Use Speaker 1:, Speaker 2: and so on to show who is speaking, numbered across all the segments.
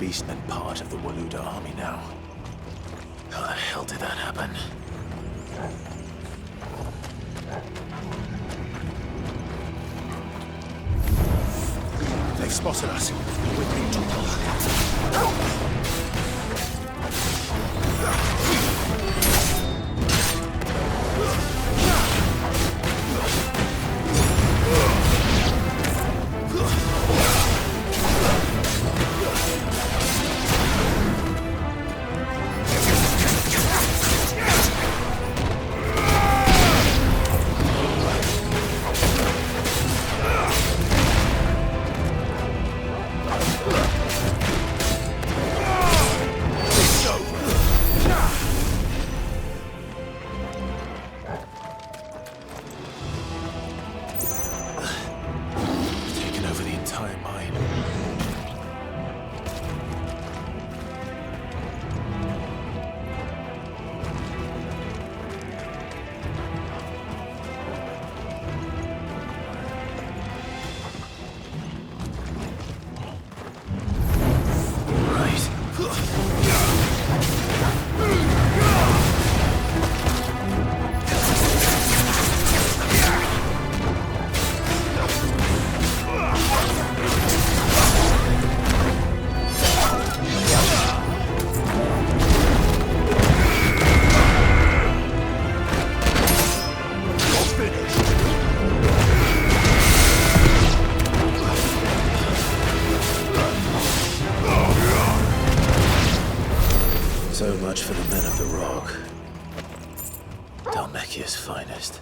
Speaker 1: beast meant part of the Waluda army now. How the hell did that happen? They've spotted us. We're being toppled. So much for the men of the Rock. Dhalmekia's finest.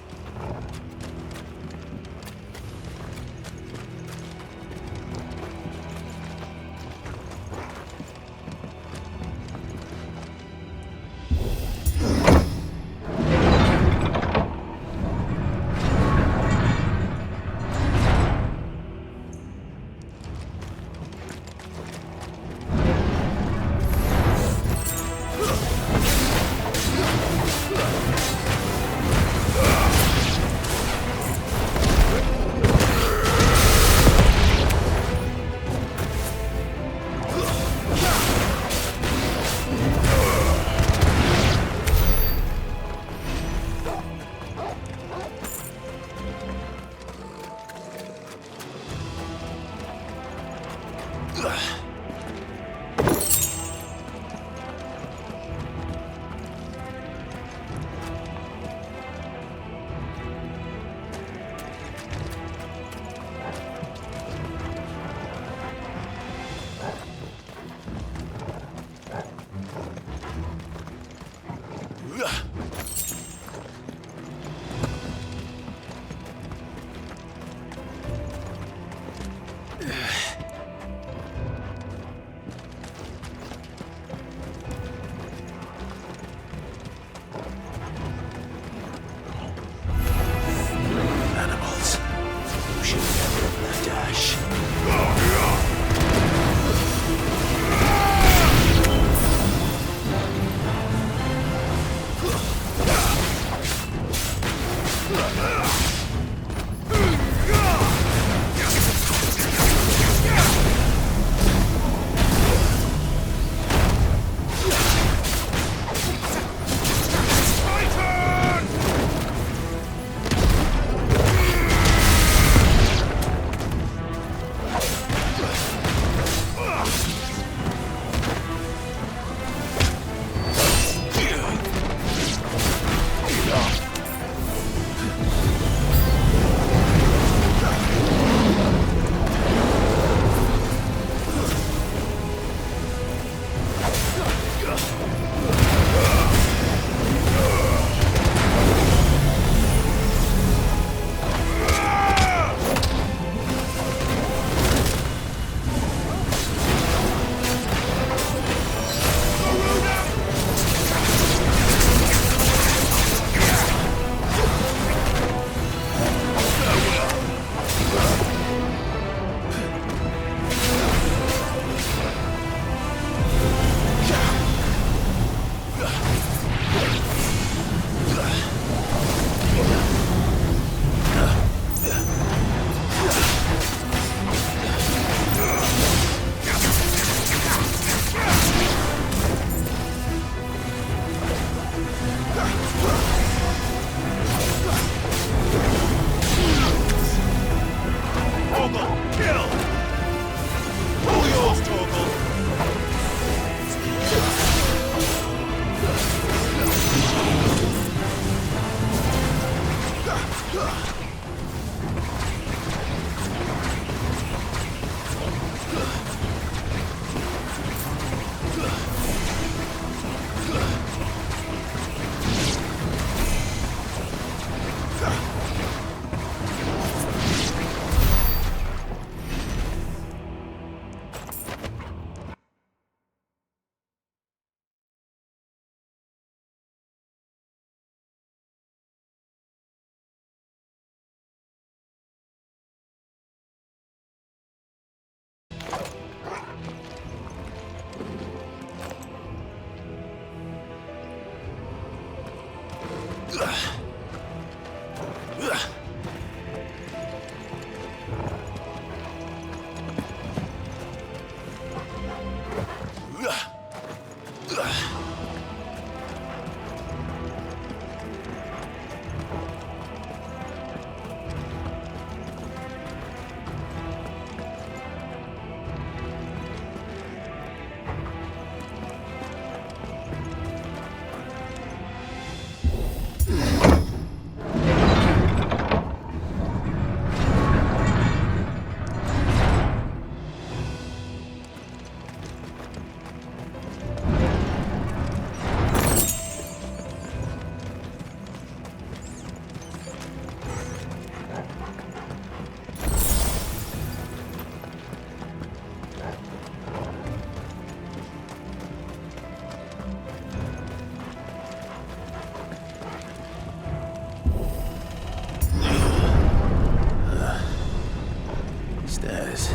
Speaker 1: Stairs.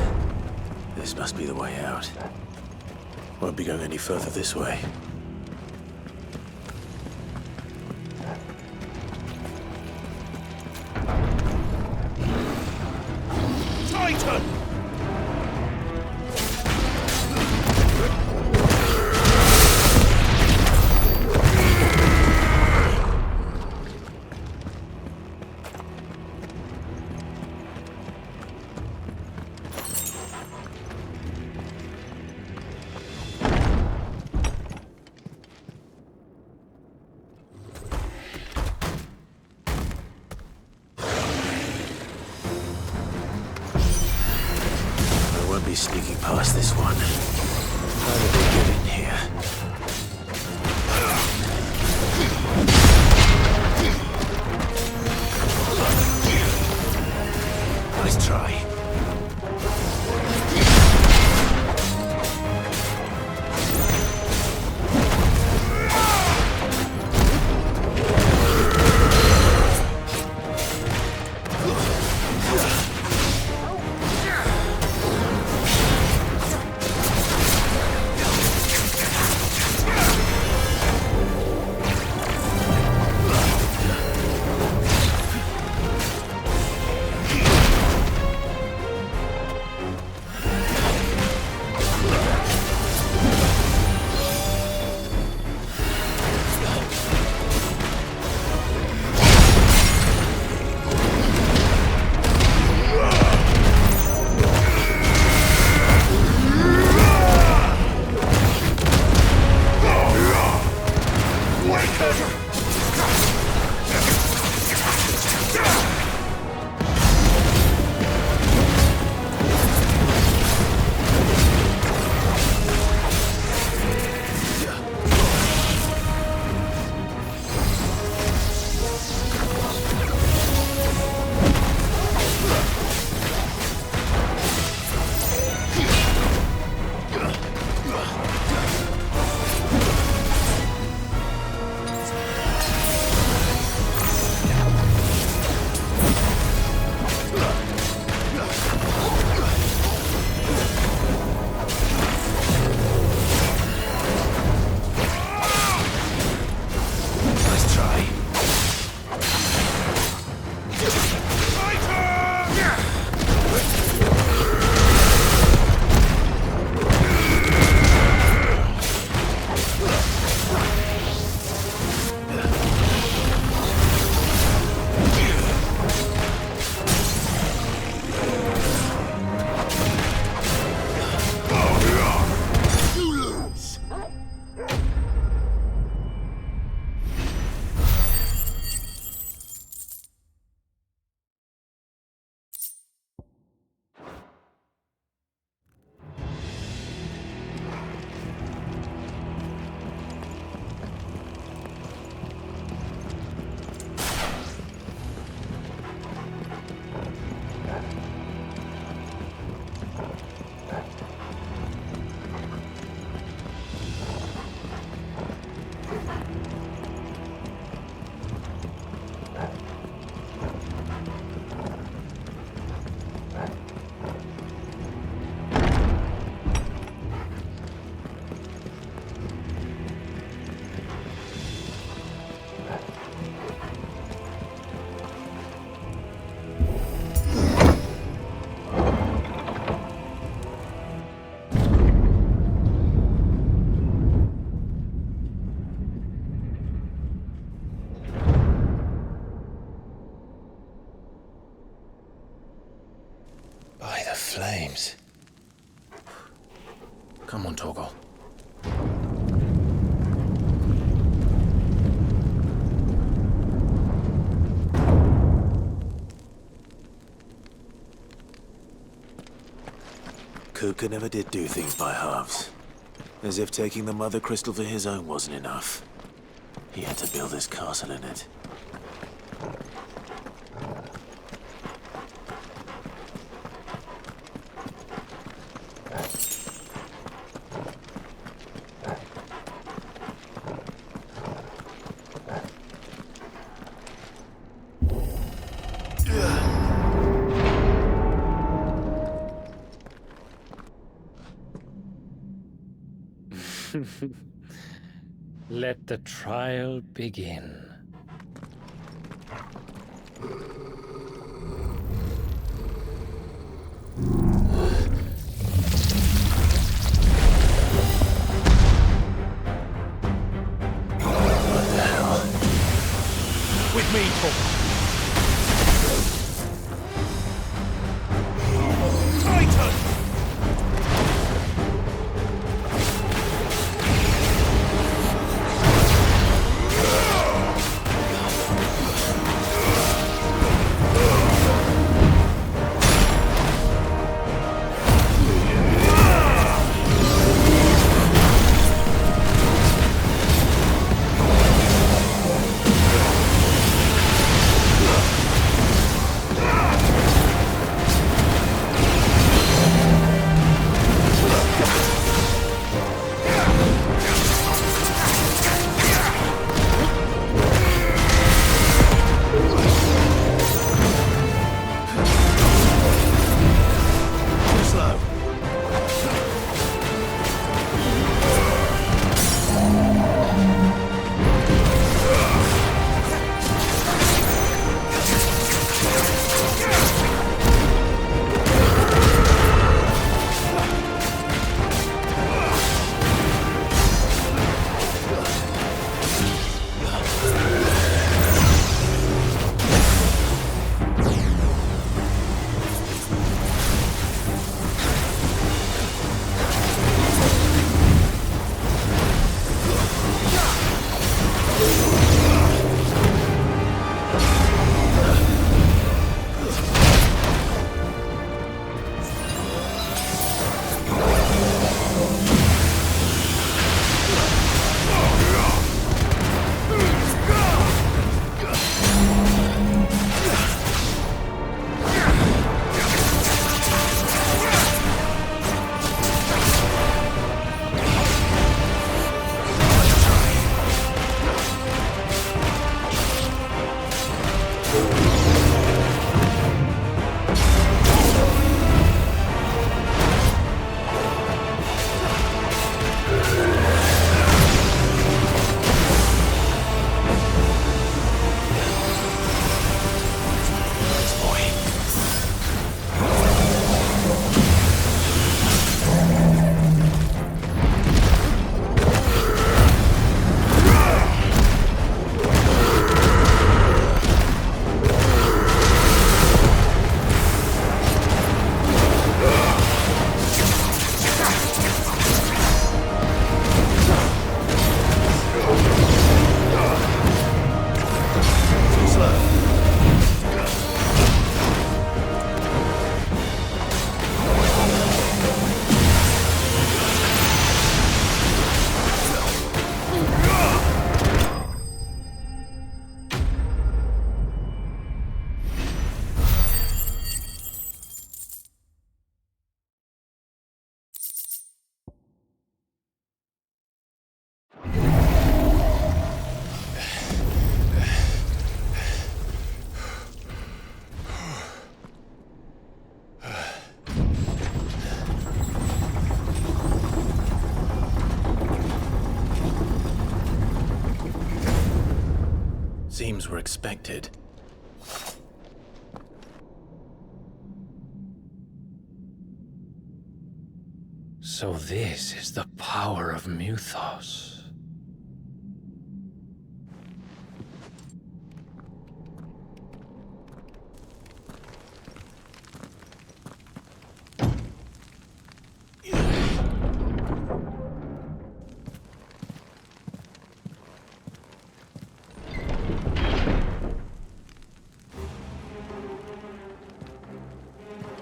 Speaker 1: This must be the way out. Won't be going any further this way. Titan! Be sneaking past this one. How did they get in here? Nice try. flames. Come on, Torgal. Kuka never did do things by halves. As if taking the Mother Crystal for his own wasn't enough. He had to build his castle in it.
Speaker 2: Let the trial begin.
Speaker 1: What the hell?
Speaker 2: With me, Torgal. Titan!
Speaker 1: Seems we're expected.
Speaker 2: So this is the power of Mythos.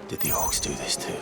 Speaker 1: Did the orcs do this too?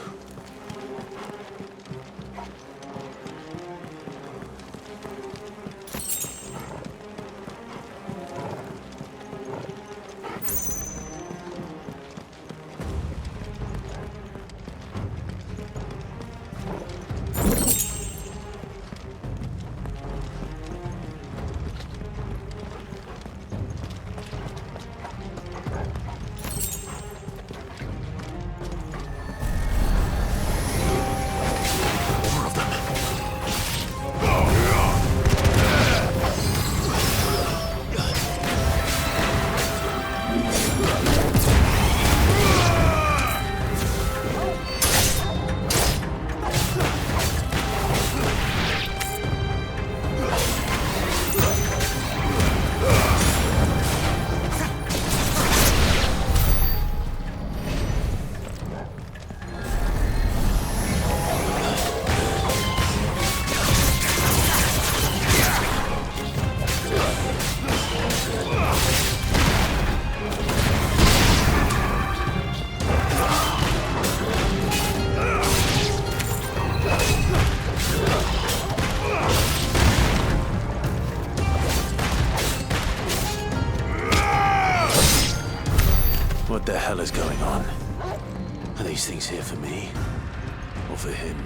Speaker 1: What the hell is going on? Are these things here for me? Or for him?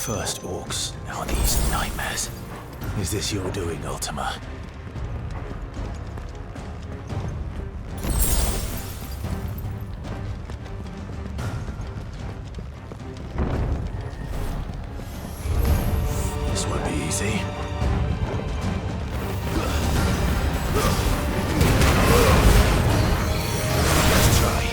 Speaker 1: First orcs, now these nightmares. Is this your doing, Ultima? This won't be easy. Let's try.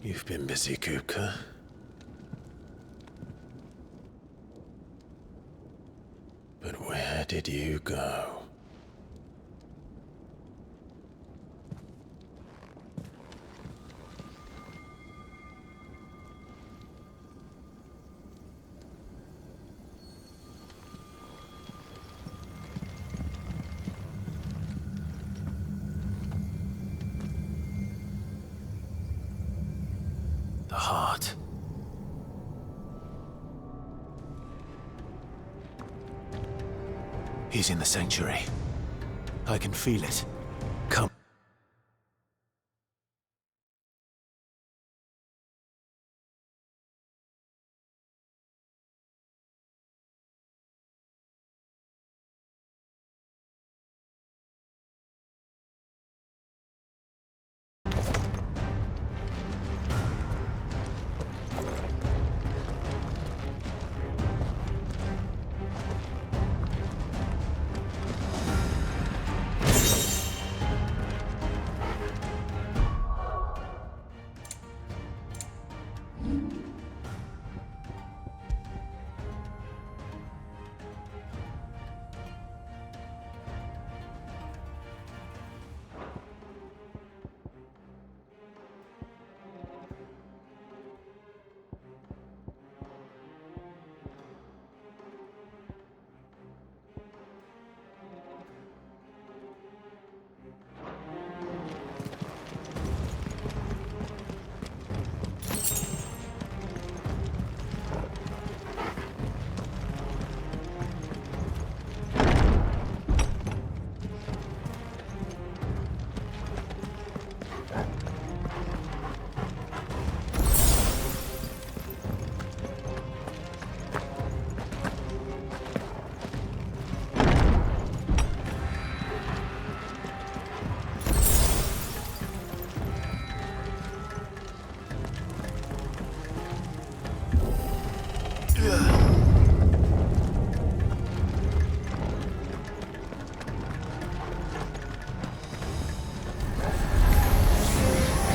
Speaker 1: You've been busy, Kupka. But where did you go? The heart. He's in the sanctuary. I can feel it. Come.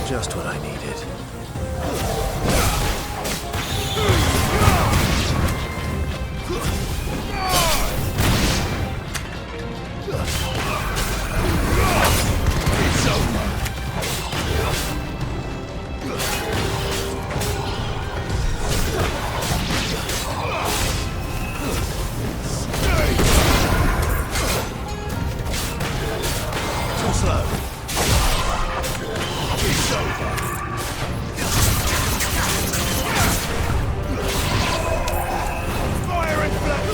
Speaker 1: Just what I needed. Too slow. Fire and blood!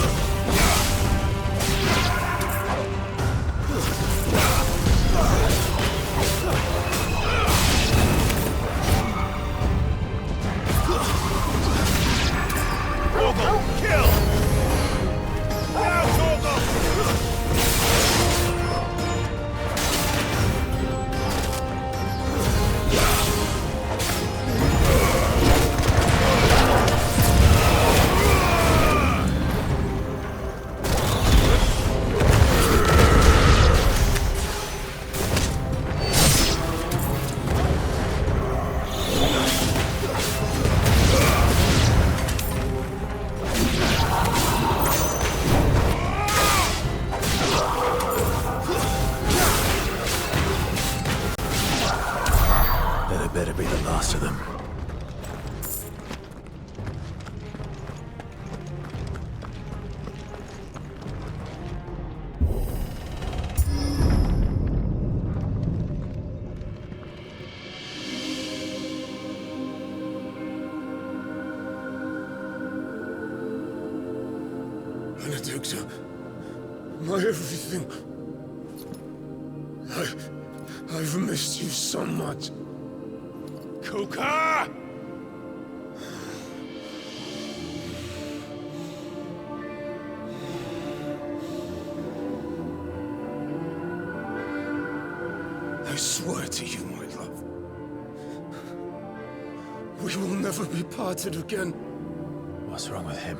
Speaker 1: Kill! Now, That better be the last of them.
Speaker 3: Benedicta, my everything. I've missed you so much. Kuka! I swear to you, my love, we will never be parted again.
Speaker 1: What's wrong with him?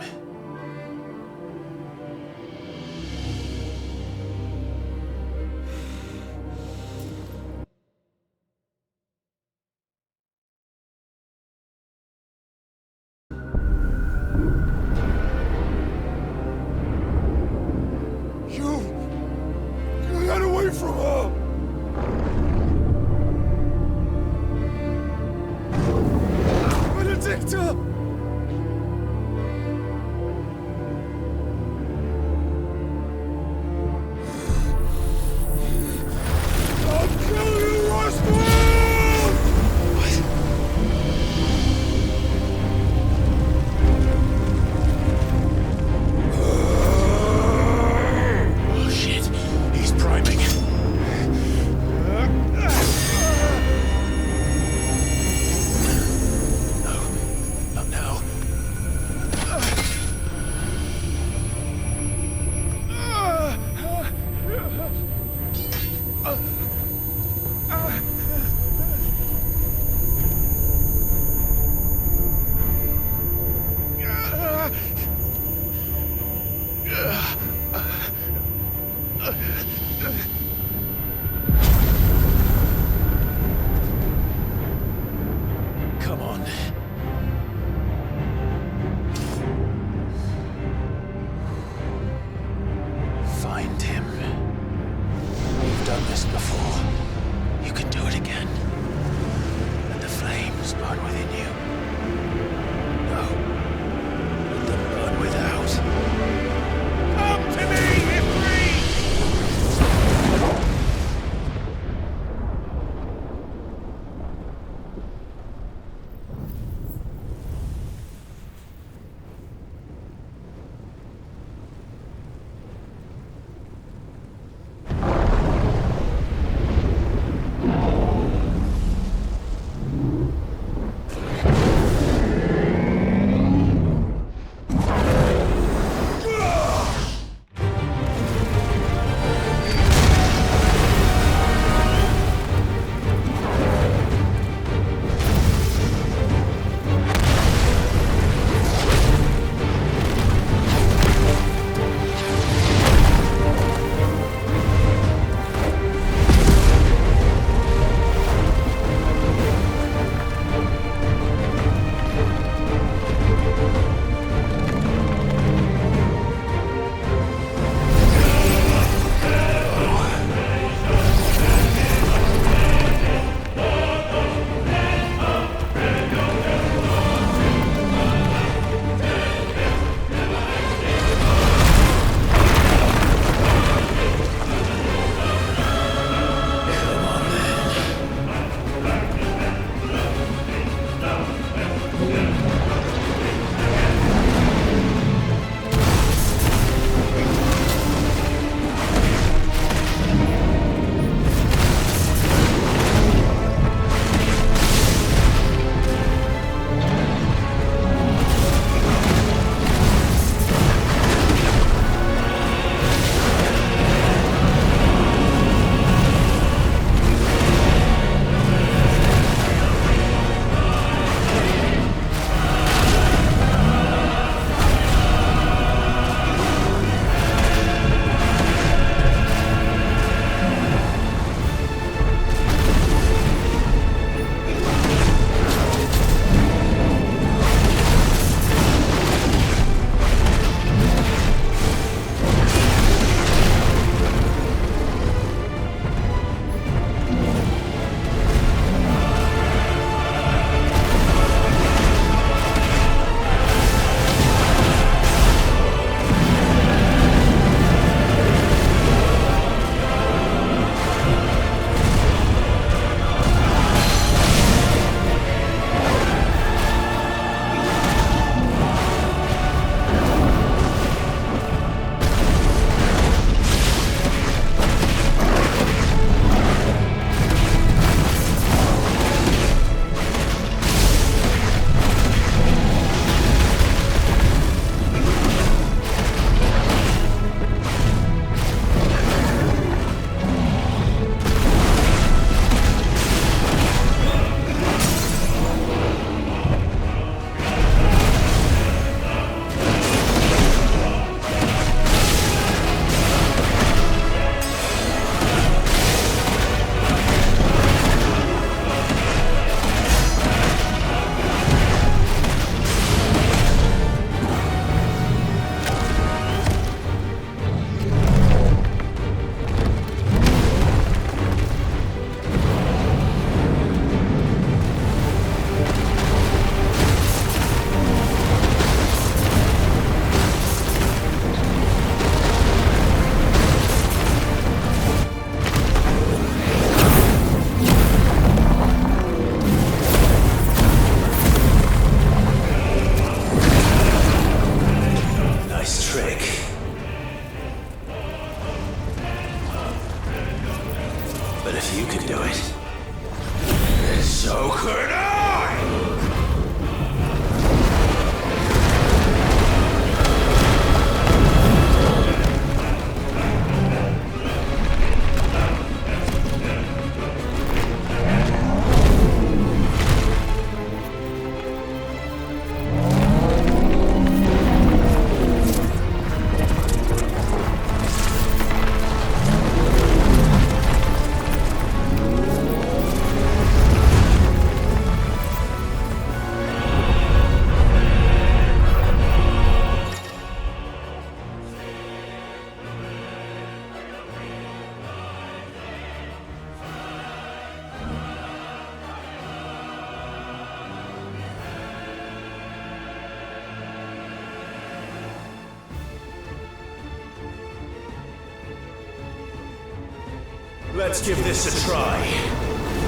Speaker 1: Let's give this a try.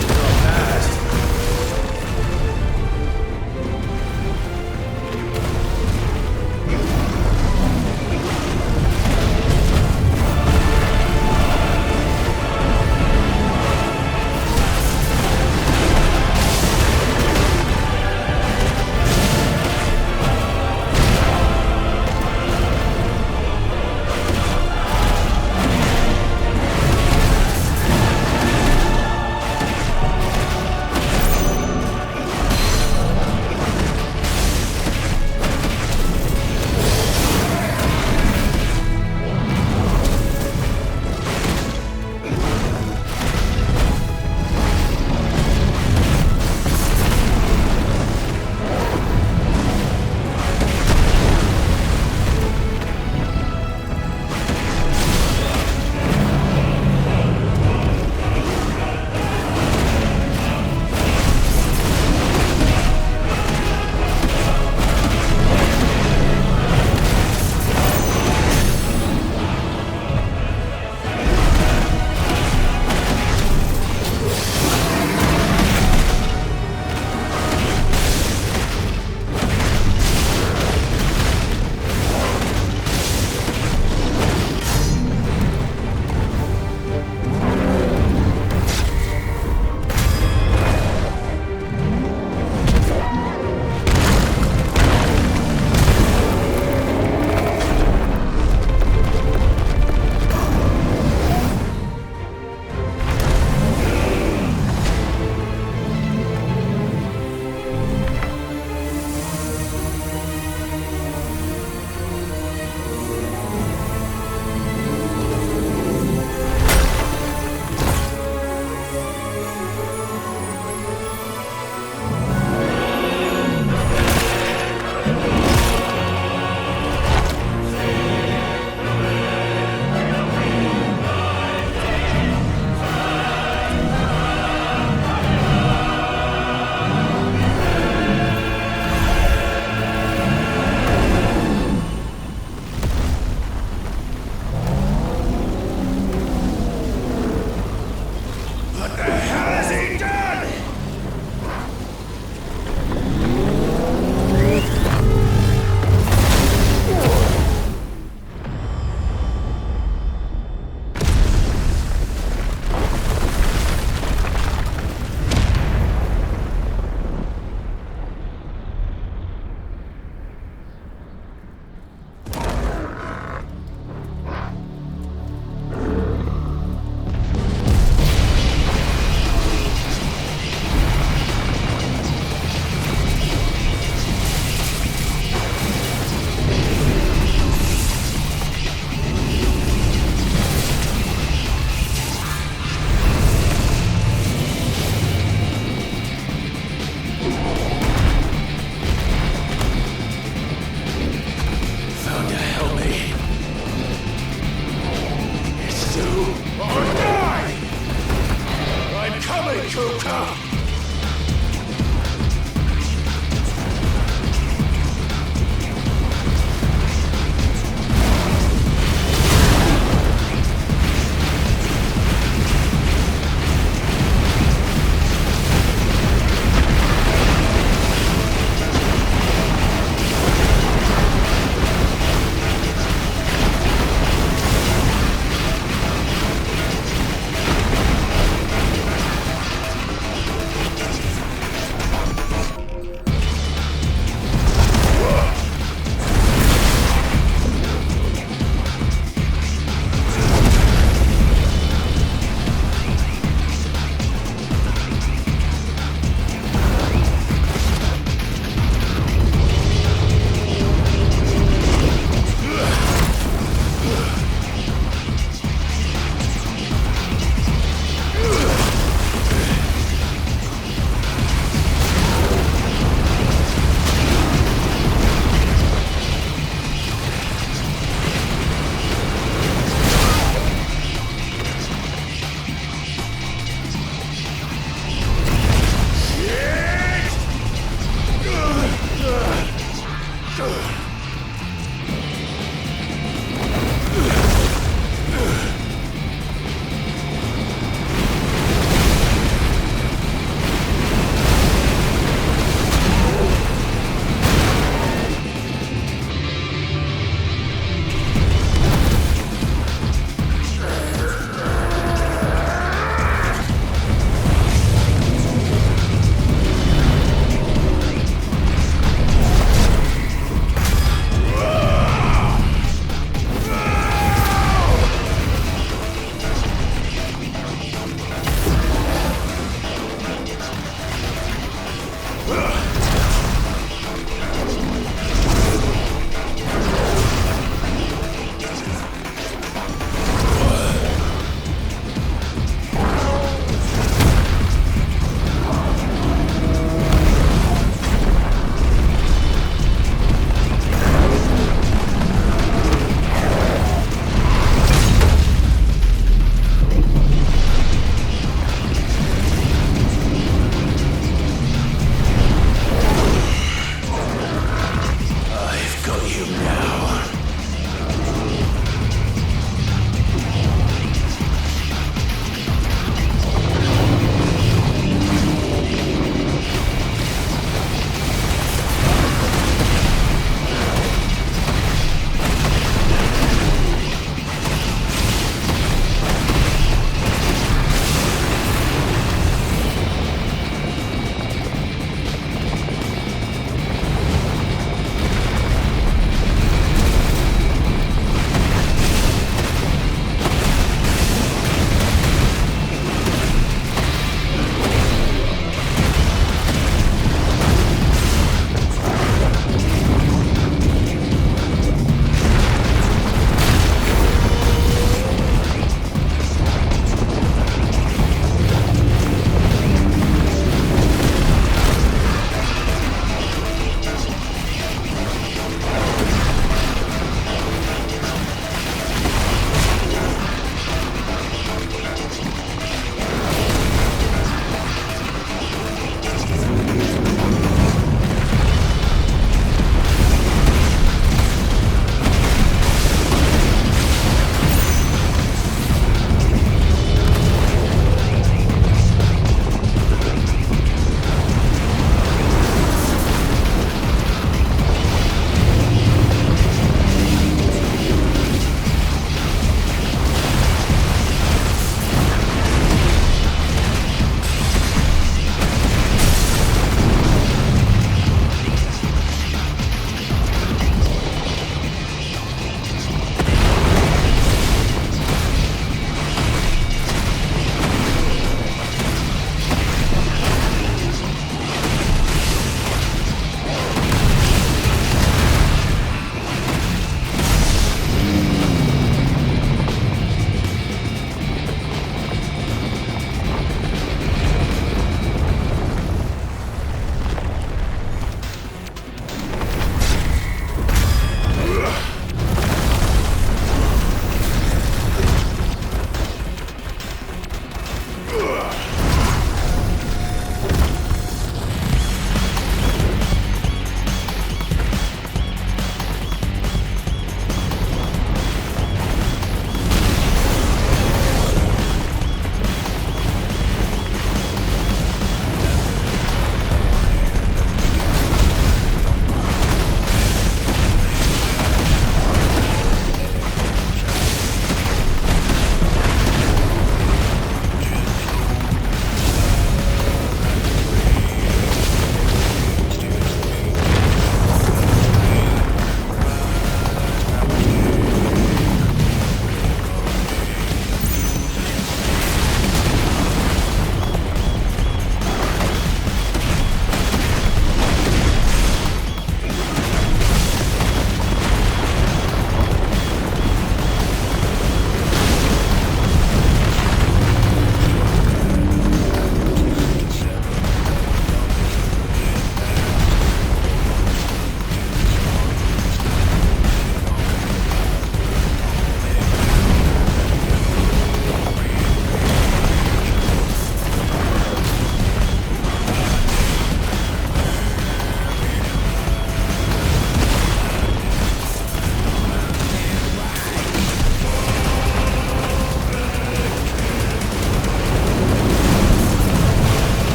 Speaker 1: Not bad.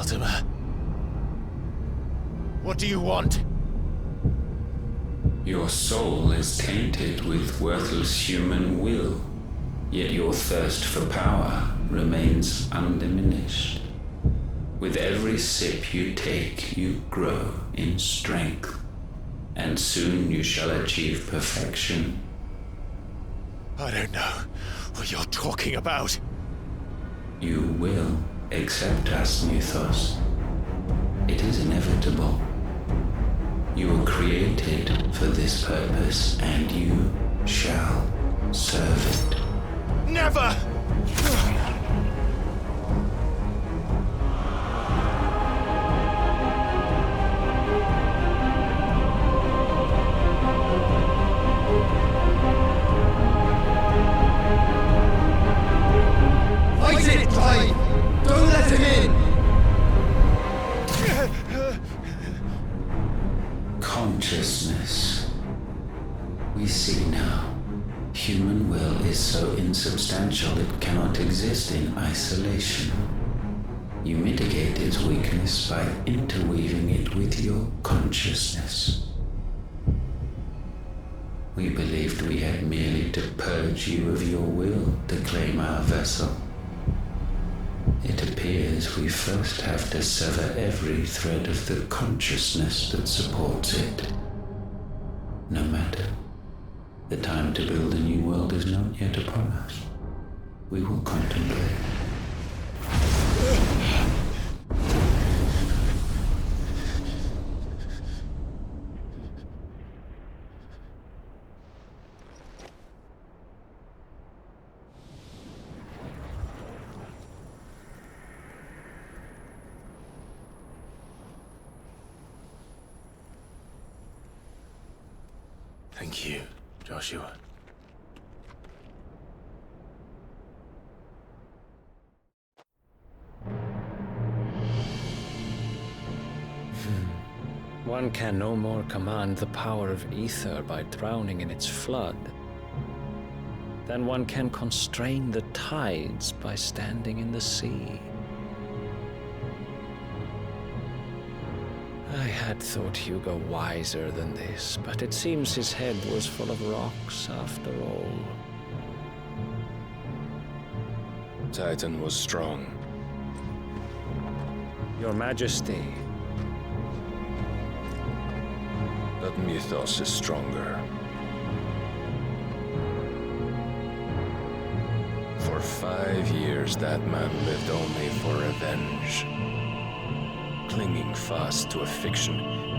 Speaker 1: Mortimer. What do you want?
Speaker 4: Your soul is tainted with worthless human will, yet your thirst for power remains undiminished. With every sip you take, you grow in strength, and soon you shall achieve perfection.
Speaker 1: I don't know what you're talking about.
Speaker 4: You will accept us, Mythos. It is inevitable. You were created for this purpose, and you shall serve it.
Speaker 1: Never!
Speaker 5: Fight it, Clive! Don't let him in!
Speaker 4: Consciousness. We see now. Human will is so insubstantial it cannot exist in isolation. You mitigate its weakness by interweaving it with your consciousness. We believed we had merely to purge you of your will to claim our vessel. It appears we first have to sever every thread of the consciousness that supports it. No matter. The time to build a new world is not yet upon us. We will contemplate.
Speaker 1: Thank you, Joshua.
Speaker 2: One can no more command the power of ether by drowning in its flood than one can constrain the tides by standing in the sea. I had thought Hugo wiser than this, but it seems his head was full of rocks after all.
Speaker 6: Titan was strong.
Speaker 2: Your Majesty.
Speaker 6: But Mythos is stronger. For 5 years, that man lived only for revenge. Clinging fast to a fiction,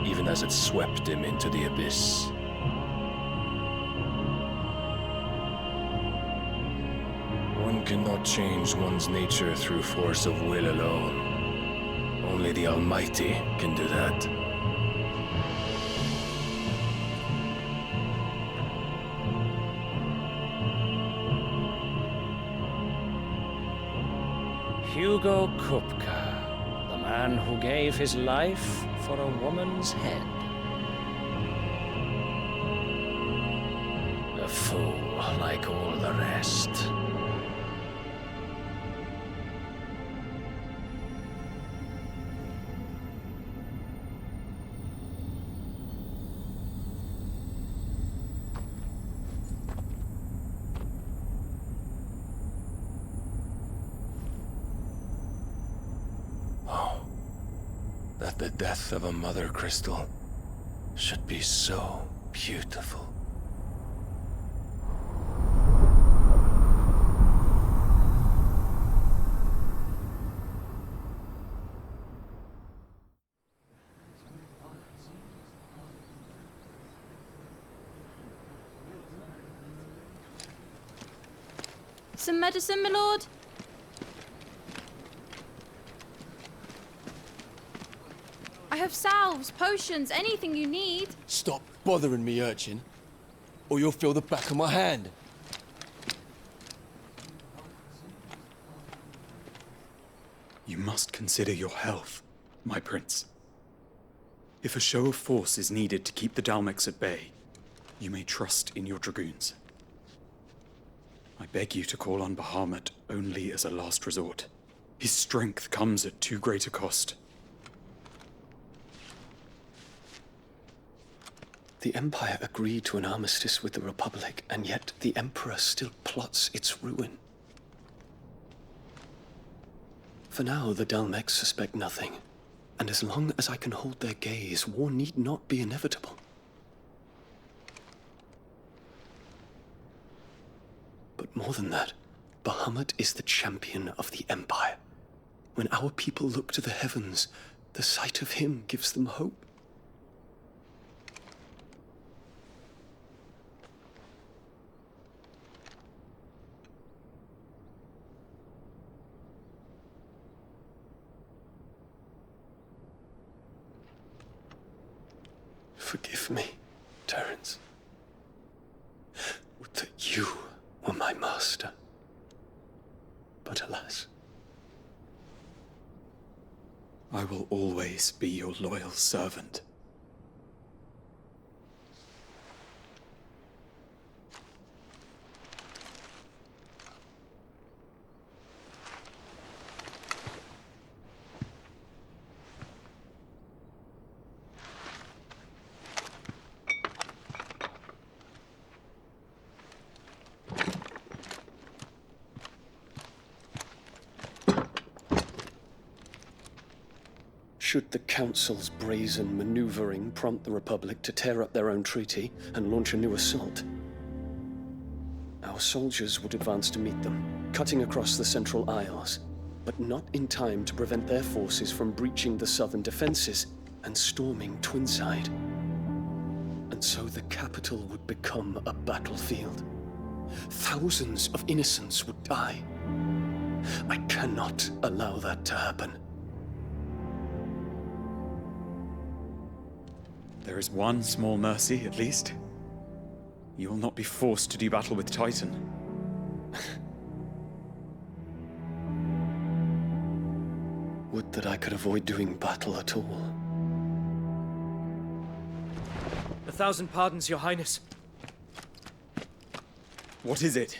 Speaker 6: even as it swept him into the abyss. One cannot change one's nature through force of will alone. Only the Almighty can do that.
Speaker 2: Hugo Kupka, the man who gave his life for a woman's head. A fool like all the rest.
Speaker 6: That the death of a mother crystal should be so beautiful.
Speaker 7: Some medicine, my lord? I have salves, potions, anything you need.
Speaker 5: Stop bothering me, urchin, or you'll feel the back of my hand.
Speaker 8: You must consider your health, my prince. If a show of force is needed to keep the Dalmex at bay, you may trust in your dragoons. I beg you to call on Bahamut only as a last resort. His strength comes at too great a cost.
Speaker 9: The Empire agreed to an armistice with the Republic, and yet the Emperor still plots its ruin. For now, the Dalmex suspect nothing, and as long as I can hold their gaze, war need not be inevitable. But more than that, Bahamut is the champion of the Empire. When our people look to the heavens, the sight of him gives them hope. Forgive me, Terence. Would that you were my master. But alas.
Speaker 8: I will always be your loyal servant.
Speaker 9: Should the Council's brazen maneuvering prompt the Republic to tear up their own treaty and launch a new assault, our soldiers would advance to meet them, cutting across the Central Isles, but not in time to prevent their forces from breaching the southern defenses and storming Twinside. And so the capital would become a battlefield. Thousands of innocents would die. I cannot allow that to happen.
Speaker 8: There is one small mercy, at least. You will not be forced to do battle with Titan.
Speaker 9: Would that I could avoid doing battle at all.
Speaker 10: 1,000 pardons, Your Highness.
Speaker 8: What is it?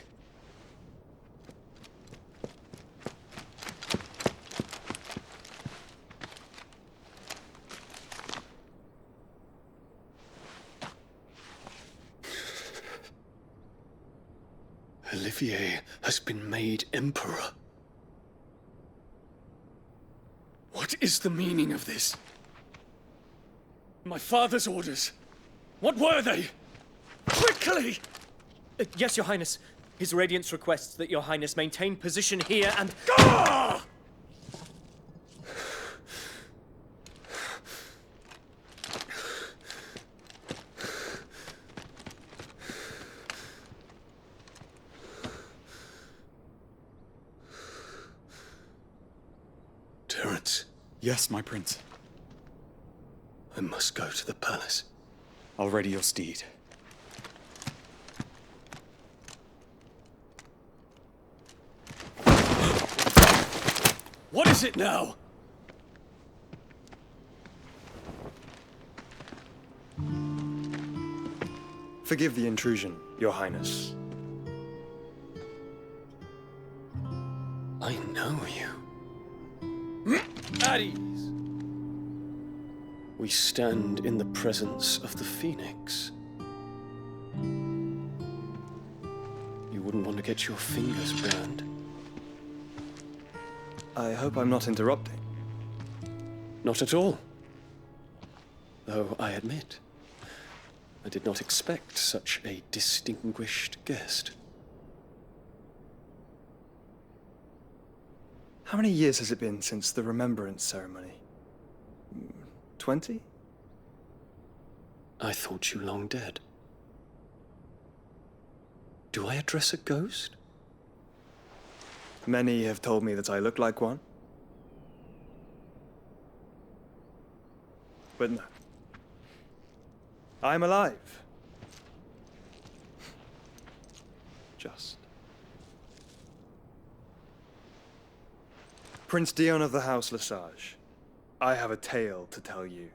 Speaker 9: Olivier has been made Emperor. What is the meaning of this? My father's orders. What were they? Quickly!
Speaker 10: Yes, Your Highness. His Radiance requests that Your Highness maintain position here and...
Speaker 9: Ah! Terence.
Speaker 8: Yes, my prince.
Speaker 9: I must go to the palace.
Speaker 8: I'll ready your steed.
Speaker 9: What is it now?
Speaker 11: Forgive the intrusion, Your Highness.
Speaker 9: I know you.
Speaker 10: At ease.
Speaker 9: We stand in the presence of the Phoenix. You wouldn't want to get your fingers burned.
Speaker 11: I hope I'm not interrupting.
Speaker 9: Not at all. Though I admit, I did not expect such a distinguished guest.
Speaker 11: How many years has it been since the Remembrance ceremony? 20?
Speaker 9: I thought you long dead. Do I address a ghost?
Speaker 11: Many have told me that I look like one. But no. I'm alive. Just. Prince Dion of the House Lesage, I have a tale to tell you.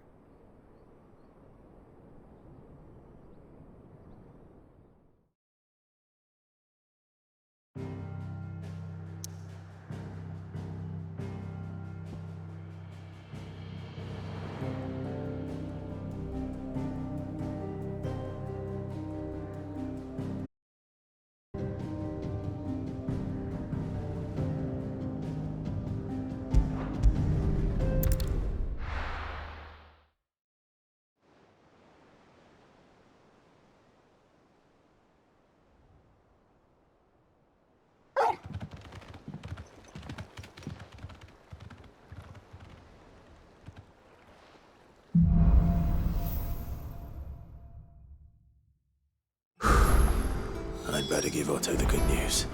Speaker 1: better give Otto the good news.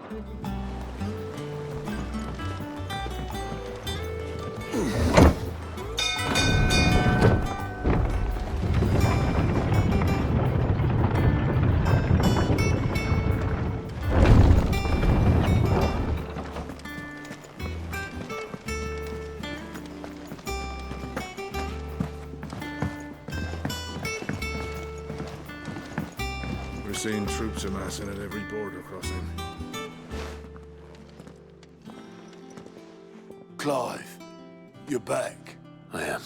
Speaker 3: We're seeing troops amassing at every border crossing.
Speaker 12: Clive, you're back.
Speaker 1: I am.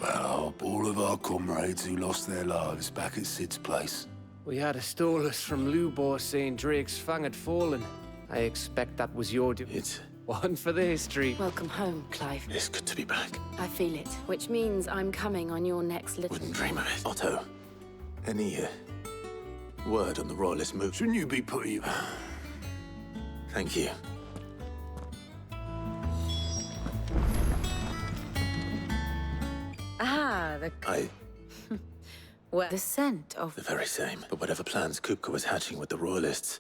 Speaker 12: Well, I hope all of our comrades who lost their lives back at Sid's place.
Speaker 13: We had a stolus from Lubor saying Drake's Fang had fallen. I expect that was your doing.
Speaker 1: It's
Speaker 13: one for the history.
Speaker 14: Welcome home, Clive.
Speaker 1: It's good to be back.
Speaker 14: I feel it, which means I'm coming on your next little...
Speaker 1: Wouldn't dream of it. Otto, any word on the royalist move?
Speaker 12: Shouldn't you be putting...
Speaker 1: Thank you.
Speaker 14: Ah, well, the scent of...
Speaker 1: The very same. But whatever plans Kupka was hatching with the royalists,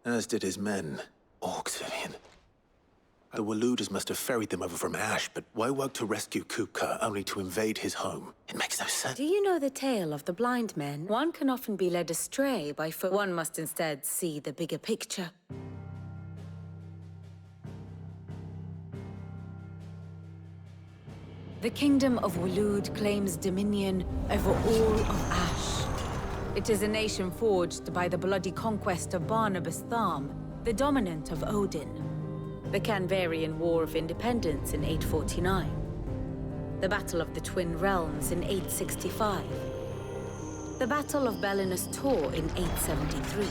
Speaker 1: as did his men, orcs, Vivian. The Waluders must have ferried them over from Ash, but why work to rescue Kupka only to invade his home? It makes no sense.
Speaker 14: Do you know the tale of the blind men? One can often be led astray by foot. One must instead see the bigger picture. The kingdom of Walud claims dominion over all of Ash. It is a nation forged by the bloody conquest of Barnabas Tharm, the dominant of Odin. The Canvarian War of Independence in 849. The Battle of the Twin Realms in 865. The Battle of Belinus Tor in 873.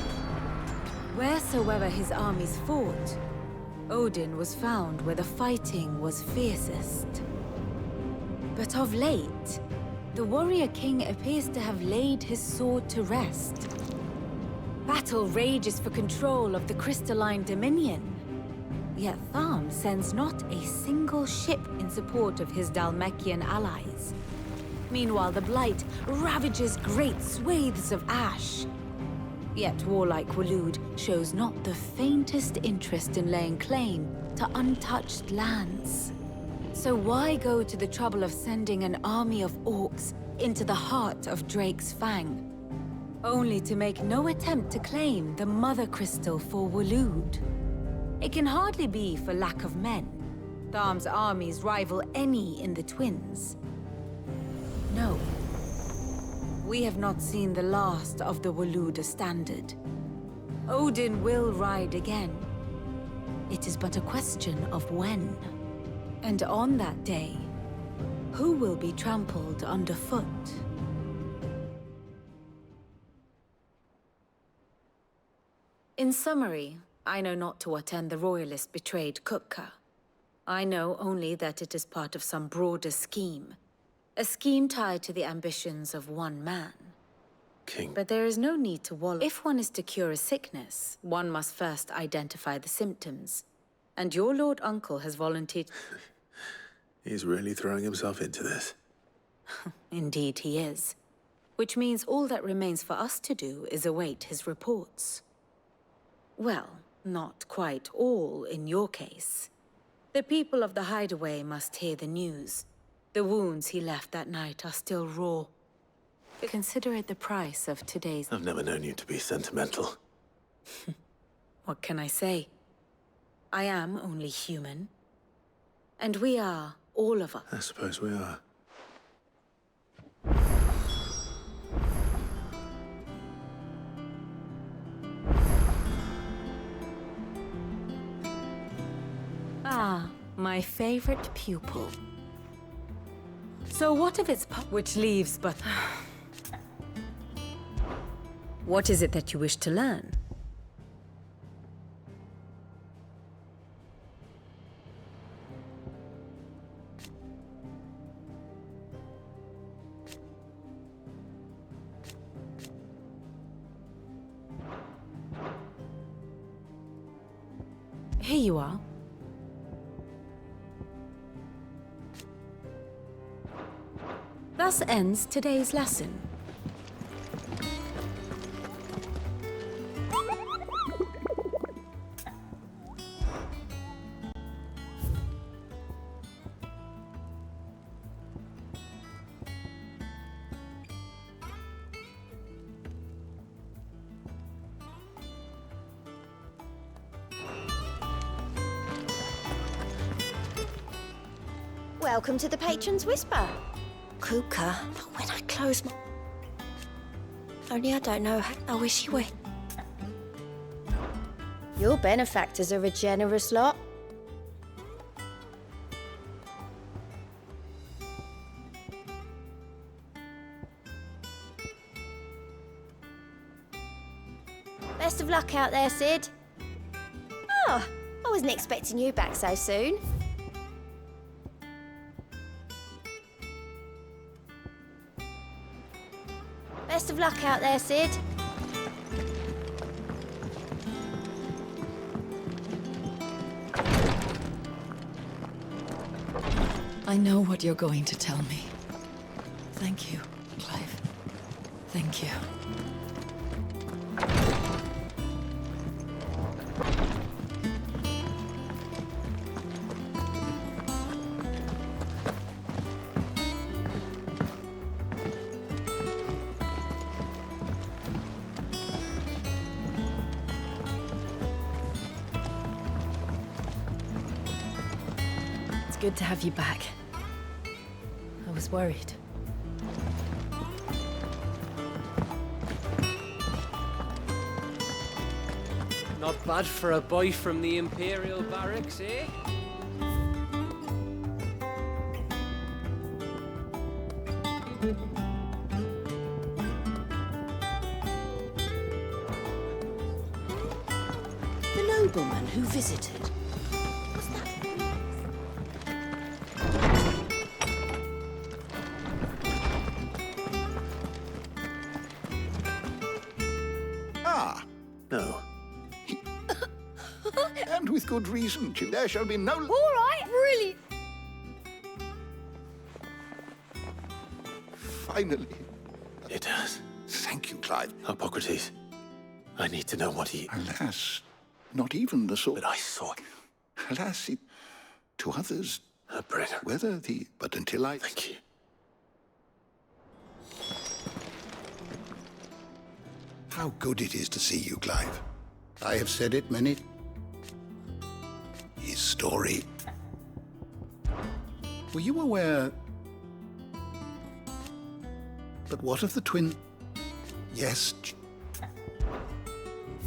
Speaker 14: Wheresoever his armies fought, Odin was found where the fighting was fiercest. But of late, the warrior king appears to have laid his sword to rest. Battle rages for control of the crystalline dominion. Yet Tharm sends not a single ship in support of his Dhalmekian allies. Meanwhile, the Blight ravages great swathes of Ash. Yet warlike Walud shows not the faintest interest in laying claim to untouched lands. So why go to the trouble of sending an army of orcs into the heart of Drake's Fang, only to make no attempt to claim the Mother Crystal for Walud? It can hardly be for lack of men. Tharm's armies rival any in the Twins. No. We have not seen the last of the Waluda standard. Odin will ride again. It is but a question of when. And on that day, who will be trampled underfoot? In summary, I know not to what end the Royalist betrayed Kupka. I know only that it is part of some broader scheme. A scheme tied to the ambitions of one man.
Speaker 1: King.
Speaker 14: But there is no need to wallow. If one is to cure a sickness, one must first identify the symptoms. And your Lord Uncle has volunteered...
Speaker 1: He's really throwing himself into this.
Speaker 14: Indeed he is. Which means all that remains for us to do is await his reports. Well, not quite all in your case. The people of the Hideaway must hear the news. The wounds he left that night are still raw. Consider it the price of today's...
Speaker 1: I've never known you to be sentimental.
Speaker 14: What can I say? I am only human. And we are, all of us.
Speaker 1: I suppose we are.
Speaker 14: Ah, my favorite pupil. So what of its which leaves but... What is it that you wish to learn? Here you are. Thus ends today's lesson.
Speaker 15: Welcome to the Patron's Whisper. Kuka, but when I close my... Only I don't know how wish he went. Your benefactors are a generous lot. Best of luck out there, Sid. Oh, I wasn't expecting you back so soon. Best of luck out there, Sid.
Speaker 16: I know what you're going to tell me. Thank you, Clive. Thank you. It's good to have you back. I was worried.
Speaker 13: Not bad for a boy from the Imperial Barracks, eh?
Speaker 15: The nobleman who visited.
Speaker 12: Ah,
Speaker 1: No.
Speaker 12: and with good reason. There shall be no...
Speaker 15: All right, really.
Speaker 12: Finally.
Speaker 1: It has.
Speaker 12: Thank you, Clive.
Speaker 1: Hippocrates. I need to know what he...
Speaker 12: Alas, not even the sort...
Speaker 1: But I saw it.
Speaker 12: Alas, it... To others...
Speaker 1: A bringer.
Speaker 12: Whether the... But until I...
Speaker 1: Thank you.
Speaker 12: How good it is to see you, Clive. I have said it many... His story. Were you aware... But what of the twin... Yes...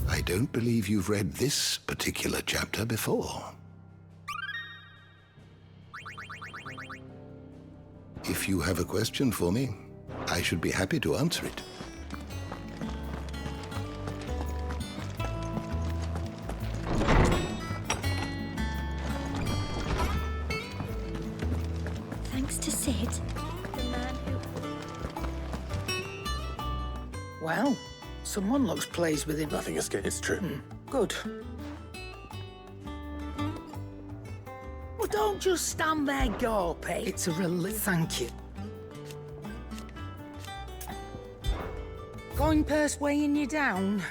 Speaker 12: I don't believe you've read this particular chapter before. If you have a question for me, I should be happy to answer it.
Speaker 15: Thanks to Sid, the man who...
Speaker 17: Well, someone looks pleased with him.
Speaker 1: Nothing escaped. It's true.
Speaker 17: Good. Well, don't just stand there gawping. It's a relief. Thank you. Going purse weighing you down?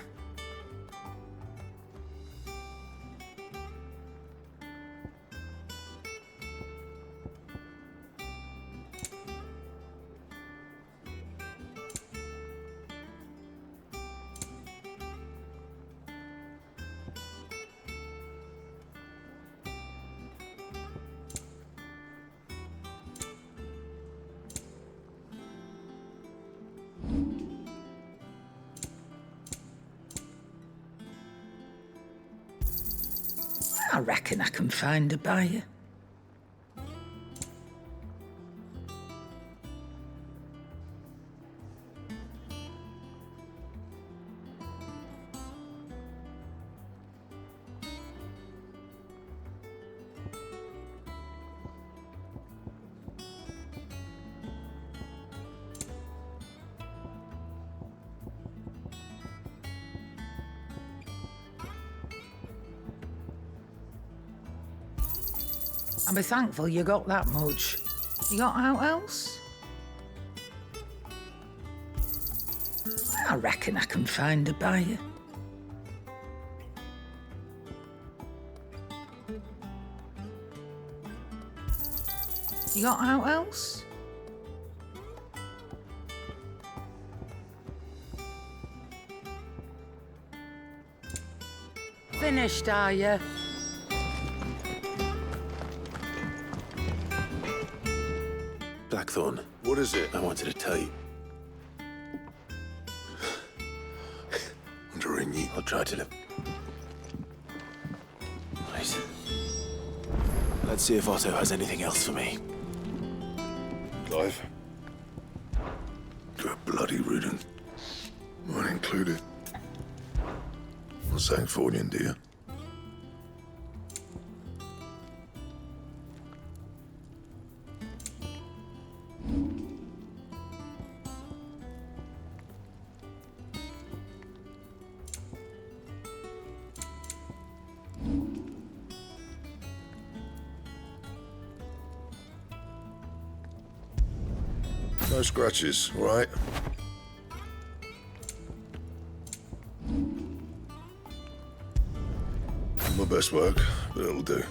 Speaker 17: I reckon I can find a buyer. I'll be thankful you got that much. You got out else? I reckon I can find a buyer. You got out else? Finished, are you?
Speaker 1: Blackthorn.
Speaker 12: What is it?
Speaker 1: I wanted to tell you. I'll try to live. Right. Let's see if Otto has anything else for me.
Speaker 12: Clive? You're bloody reading. Mine included. Not saying Fordian, do you? No scratches, all right? My best work, but it'll do.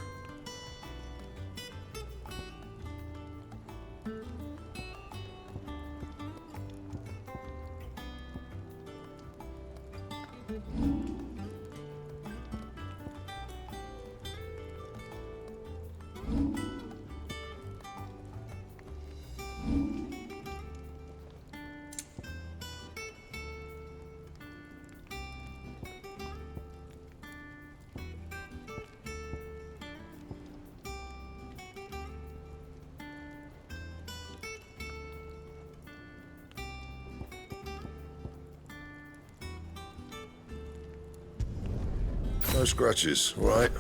Speaker 12: No scratches, all right?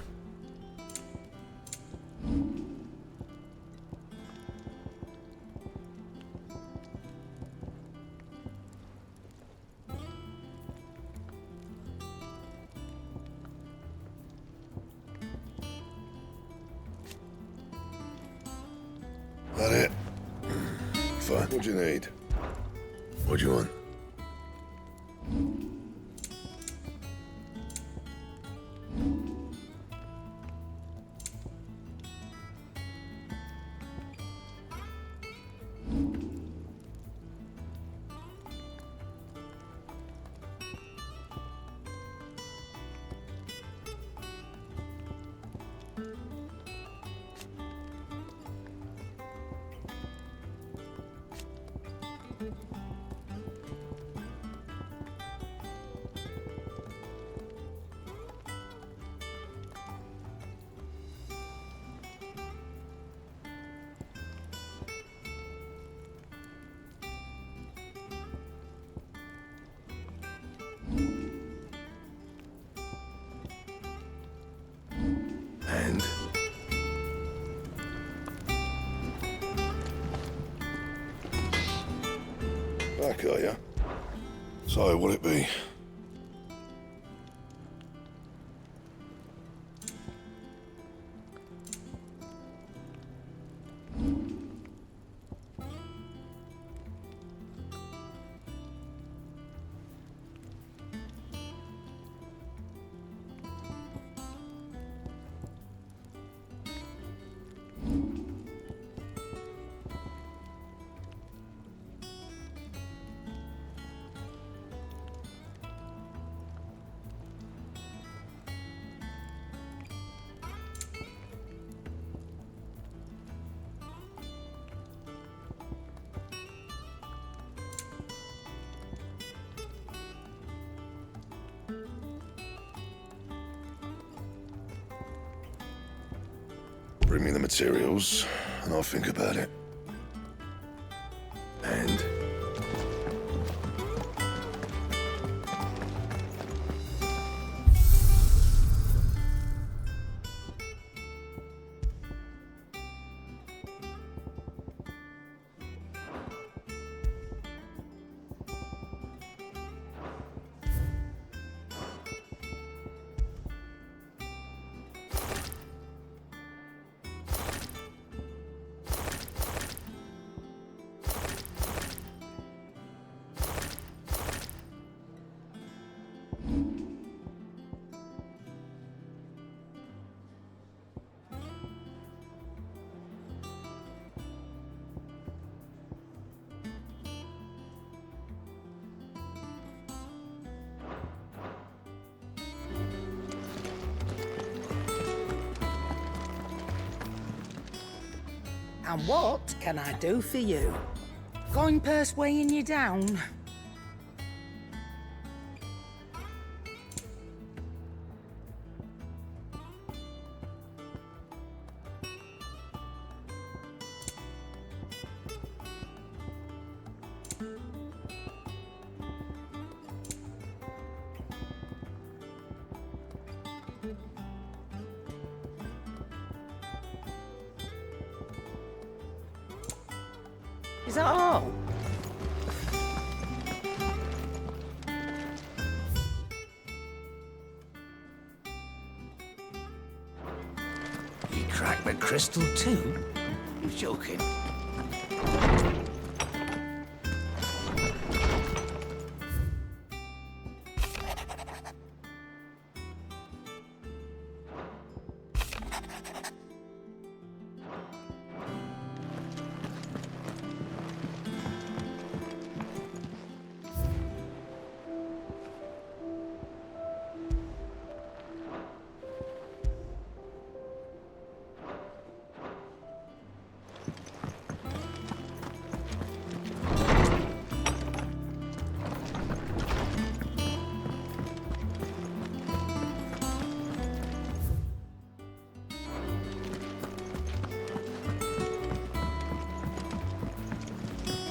Speaker 12: That it? Fine. What do you need? What do you want? And? Back, are ya? So, what'll it be? Bring me the materials, and I'll think about it. And?
Speaker 17: And what can I do for you? Going purse weighing you down? Is that all?
Speaker 18: You cracked the crystal too? You're joking.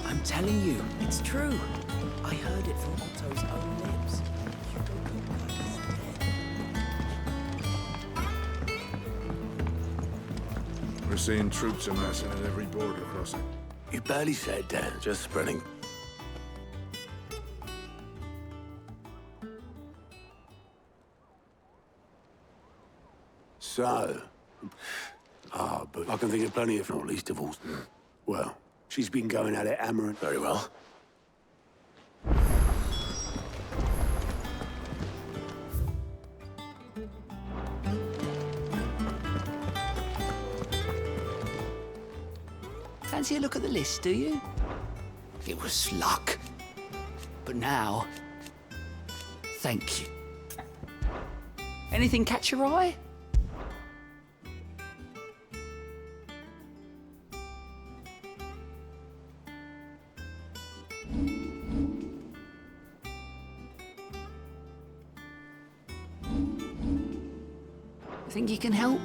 Speaker 18: I'm telling you, it's true. I heard it from Otto's own lips.
Speaker 3: We're seeing troops amassing at every border crossing.
Speaker 1: You barely said, Dan. Just spreading.
Speaker 12: So... but I can think of plenty, if not least of all. Well, she's been going at it hammering.
Speaker 1: Very well.
Speaker 18: Fancy a look at the list, do you? It was luck. But now... thank you. Anything catch your eye? Think you can help?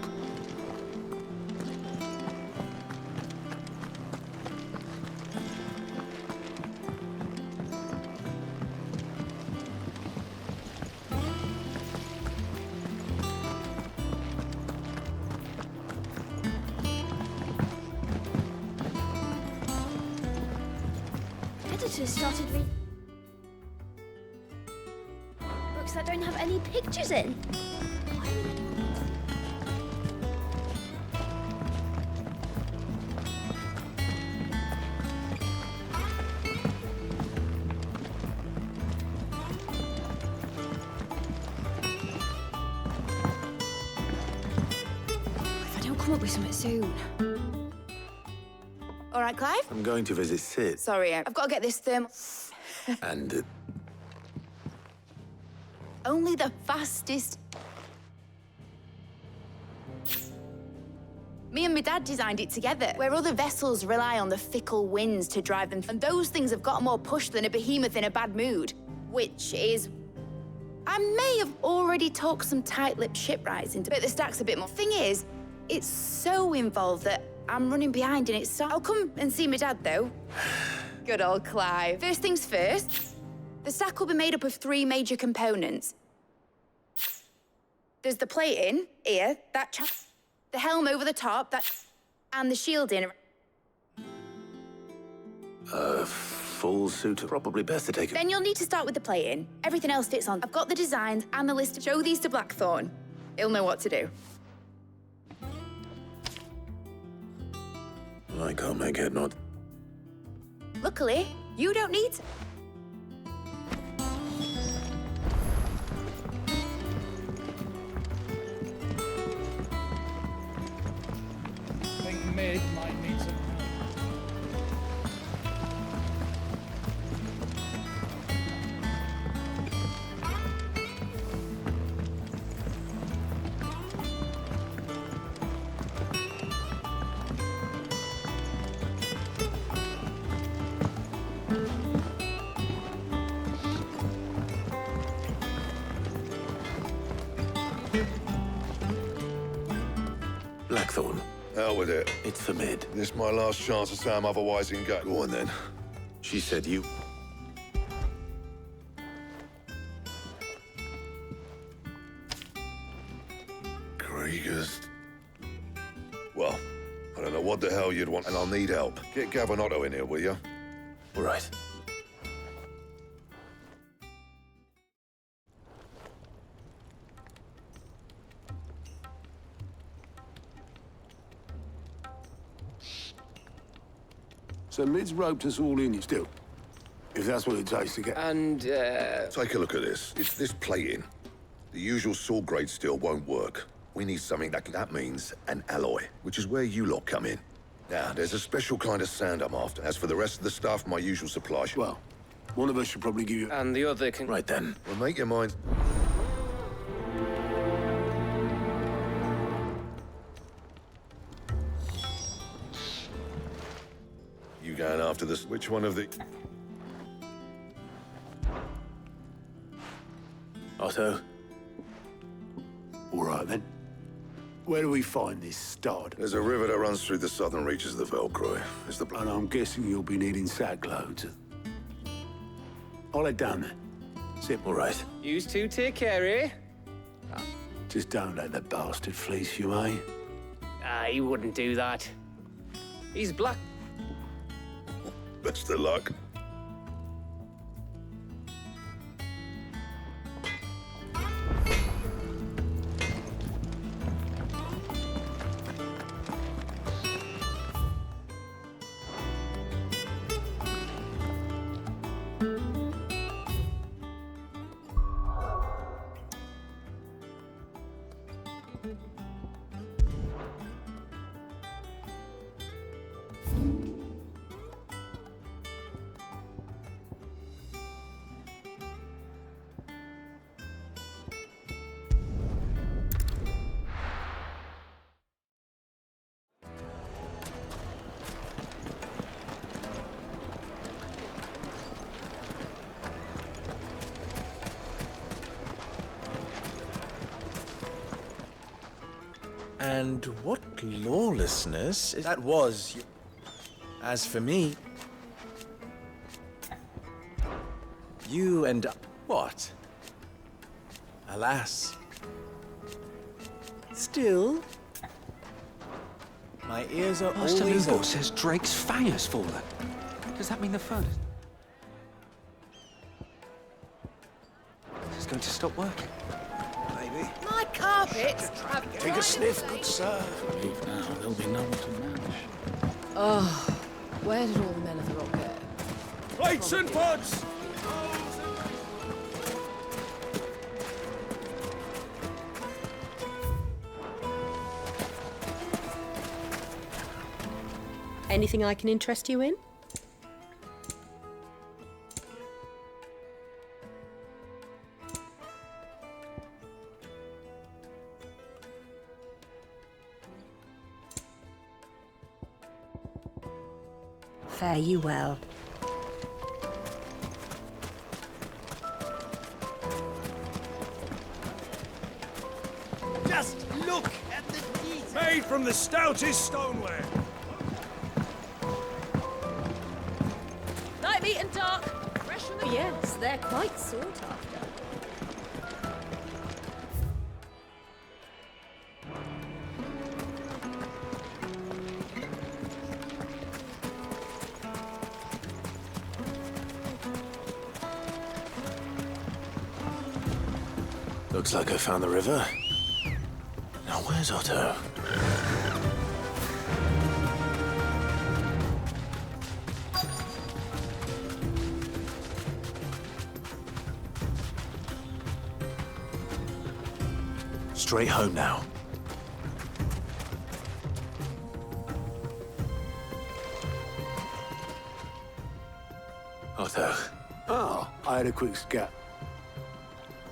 Speaker 15: Editors started reading books that don't have any pictures in. Come up with something soon.
Speaker 19: All right, Clive?
Speaker 1: I'm going to visit Sid.
Speaker 19: Sorry, I've got to get this thermal...
Speaker 1: And...
Speaker 19: Only the fastest... Me and my dad designed it together, where other vessels rely on the fickle winds to drive them, and those things have got more push than a behemoth in a bad mood, which is... I may have already talked some tight-lipped shipwrights into, but the stack's a bit more. Thing is, it's so involved that I'm running behind and it's... I'll come and see my dad, though. Good old Clive. First things first, the stack will be made up of 3 major components. There's the plating, here, that chap, the helm over the top, that, and the shielding.
Speaker 1: Full suit, probably best to take it.
Speaker 19: Then you'll need to start with the plating. Everything else fits on. I've got the designs and the list. Show these to Blackthorn. He'll know what to do.
Speaker 1: I can't make head nod.
Speaker 19: Luckily, you don't need to.
Speaker 20: I think mid might need some help.
Speaker 3: Hell with it.
Speaker 1: It's for Mid.
Speaker 3: This my last chance to say I'm otherwise engaged. Go on then.
Speaker 1: She said you...
Speaker 3: Kriegers. Well, I don't know what the hell you'd want, and I'll need help. Get Gabinotto in here, will you?
Speaker 1: All right.
Speaker 12: So Mid's roped us all in still. If that's what it takes to get...
Speaker 13: And,
Speaker 3: Take a look at this. It's this plating. The usual sword grade steel won't work. We need something that means an alloy, which is where you lot come in. Now, there's a special kind of sand I'm after. As for the rest of the stuff, my usual supply.
Speaker 12: Well, one of us should probably give you...
Speaker 13: And the other can...
Speaker 1: Right then.
Speaker 3: Well, make your mind... You going after this? Which one of the...
Speaker 1: Otto?
Speaker 12: All right, then. Where do we find this stud?
Speaker 3: There's a river that runs through the southern reaches of the Velcroy. It's the...
Speaker 12: And I'm guessing you'll be needing sackloads. I'll head down there. Zip.
Speaker 1: All right.
Speaker 13: You two take care, eh?
Speaker 12: Just don't let the bastard fleece you, eh?
Speaker 13: He wouldn't do that. He's black.
Speaker 3: Best of luck.
Speaker 21: And what lawlessness is that was? As for me, you and what? Alas. Still, my ears are
Speaker 18: Master
Speaker 21: always
Speaker 18: Lubo
Speaker 21: open.
Speaker 18: says Drake's fang has fallen. Does that mean the furnace is going to stop working?
Speaker 21: Maybe.
Speaker 7: My carpets have
Speaker 12: Take a sniff, good sir.
Speaker 20: Leave now, there'll be no one to manage.
Speaker 22: Oh, where did all the men of the rock go?
Speaker 11: Plates and pots!
Speaker 23: Anything I can interest you in? Fare you well.
Speaker 11: Just look at the detail. Made from the stoutest stoneware.
Speaker 7: Night meat and dark. Fresh from the...
Speaker 23: Yes, they're quite sought after.
Speaker 1: Looks like I found the river. Now where's Otto? Straight home now. Otto.
Speaker 12: Oh, I had a quick scat.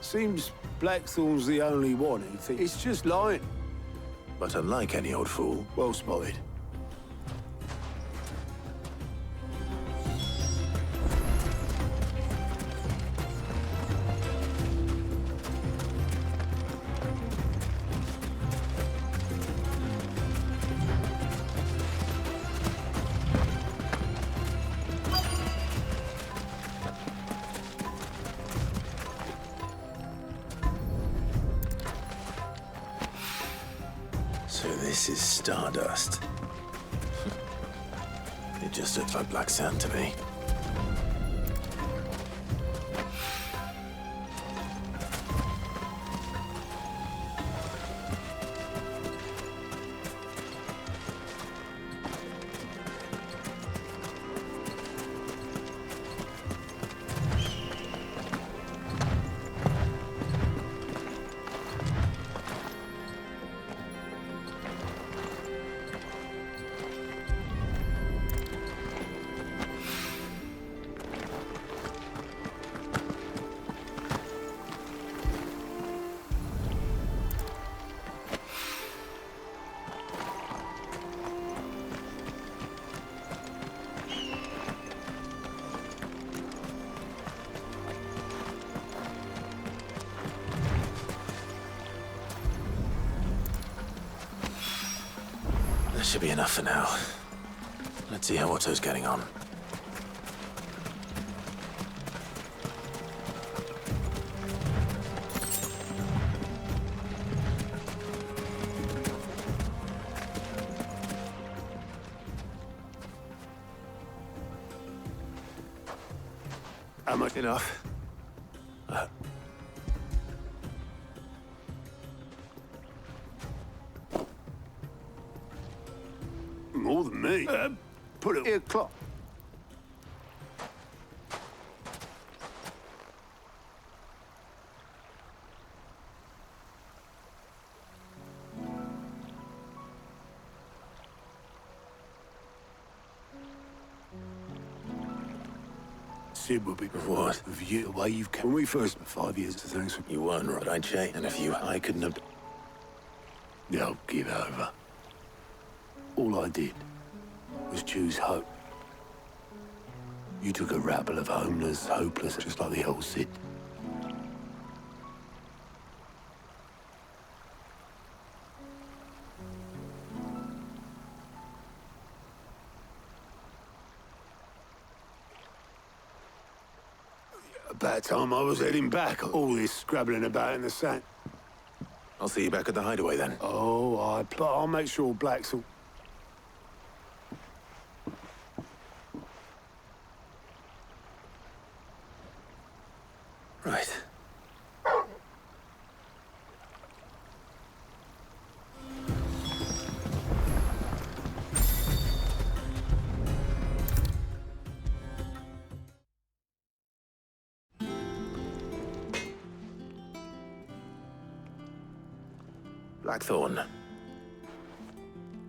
Speaker 12: Seems Blackthorn's the only one who thinks it's just lying.
Speaker 1: But unlike any old fool.
Speaker 12: Well spotted.
Speaker 1: This is stardust. It just looks like black sand to me. That should be enough for now. Let's see how Otto's getting on.
Speaker 12: How much?
Speaker 1: Enough.
Speaker 12: More than me. Put it here, clock. Sid will be
Speaker 1: What?
Speaker 12: of you, the way you've come. When we first met 5 years, thanks for
Speaker 1: You weren't right, I'd say. And if you, I couldn't have...
Speaker 12: No, give over. All I did was choose hope. You took a rabble of homeless, hopeless, just like the old Sid. About time I was heading back. All this scrabbling about in the sand.
Speaker 1: I'll see you back at the hideaway then.
Speaker 12: Oh, I'll make sure Black's all...
Speaker 1: Right. Blackthorn.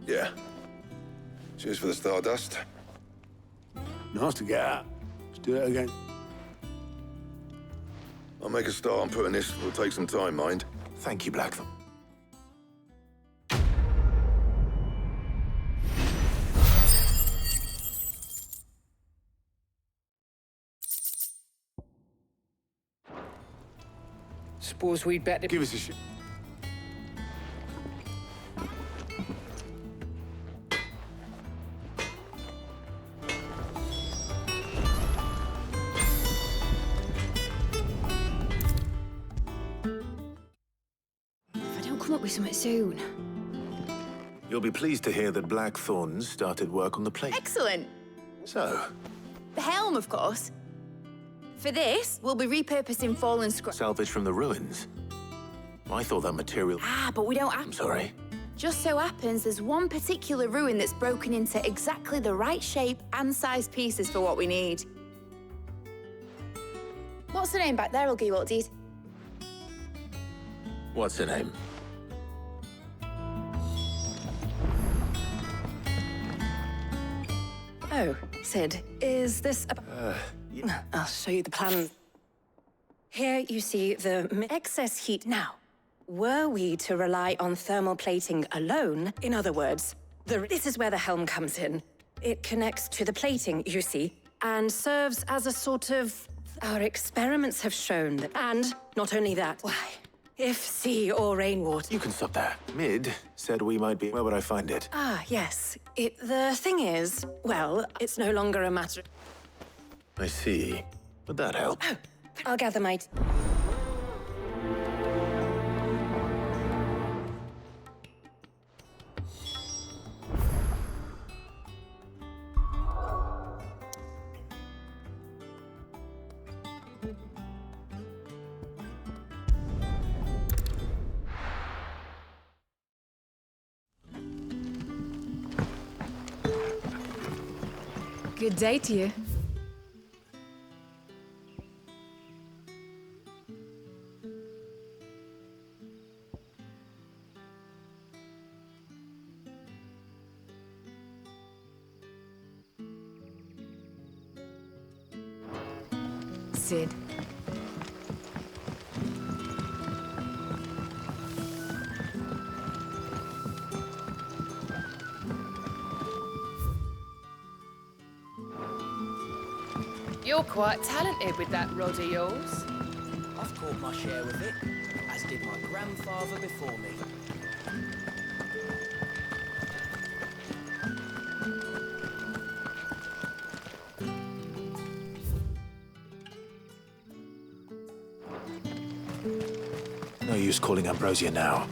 Speaker 3: Yeah. Cheers for the stardust.
Speaker 12: Nice to get out. Let's do it again.
Speaker 3: I'll make a start on putting this. It'll take some time, mind.
Speaker 1: Thank you, Blackthorn.
Speaker 13: Suppose we'd better...
Speaker 12: Give us a shot.
Speaker 19: Come up with something soon.
Speaker 1: You'll be pleased to hear that Blackthorn's started work on the plate.
Speaker 19: Excellent.
Speaker 1: So,
Speaker 19: The helm, of course. For this, we'll be repurposing fallen scrap.
Speaker 1: salvage from the ruins. I thought that material...
Speaker 19: Ah, but we don't have...
Speaker 1: I'm sorry.
Speaker 19: Just so happens there's one particular ruin that's broken into exactly the right shape and size pieces for what we need. What's the name back there, I'll give you what it is.
Speaker 1: What's her name?
Speaker 23: Oh, Sid, is this I'll show you the plan. Here you see the excess heat. Now, were we to rely on thermal plating alone, in other words, this is where the helm comes in. It connects to the plating, you see, and serves as a sort of... Our experiments have shown that... And not only that, why, if sea or rainwater...
Speaker 1: You can stop there. Mid said we might be... Where would I find it?
Speaker 23: Ah, yes. The thing is, well, it's no longer a matter...
Speaker 1: I see. Would that help?
Speaker 23: Oh, I'll gather my...
Speaker 16: Good day to you. Sid.
Speaker 22: You're quite talented with that rod of yours.
Speaker 2: I've caught my share with it, as did my grandfather before me.
Speaker 1: No use calling Ambrosia now.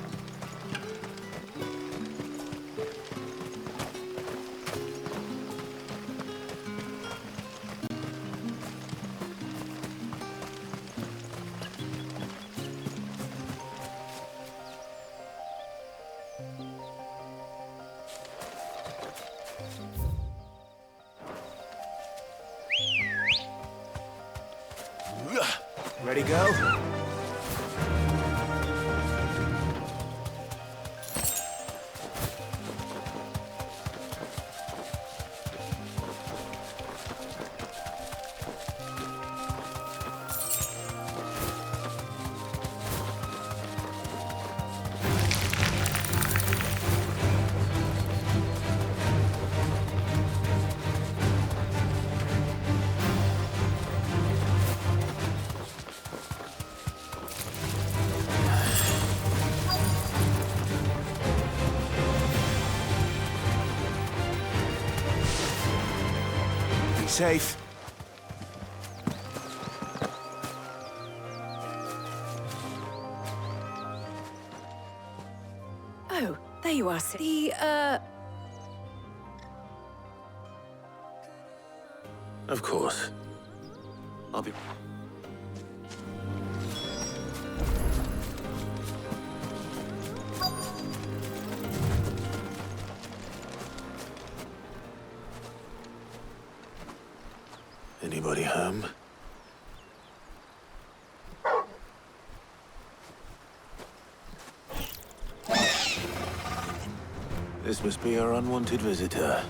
Speaker 21: Ready, go? Safe.
Speaker 23: Oh, there you are, Sid.
Speaker 1: Of course. I'll be... Anybody home? This must be our unwanted visitor.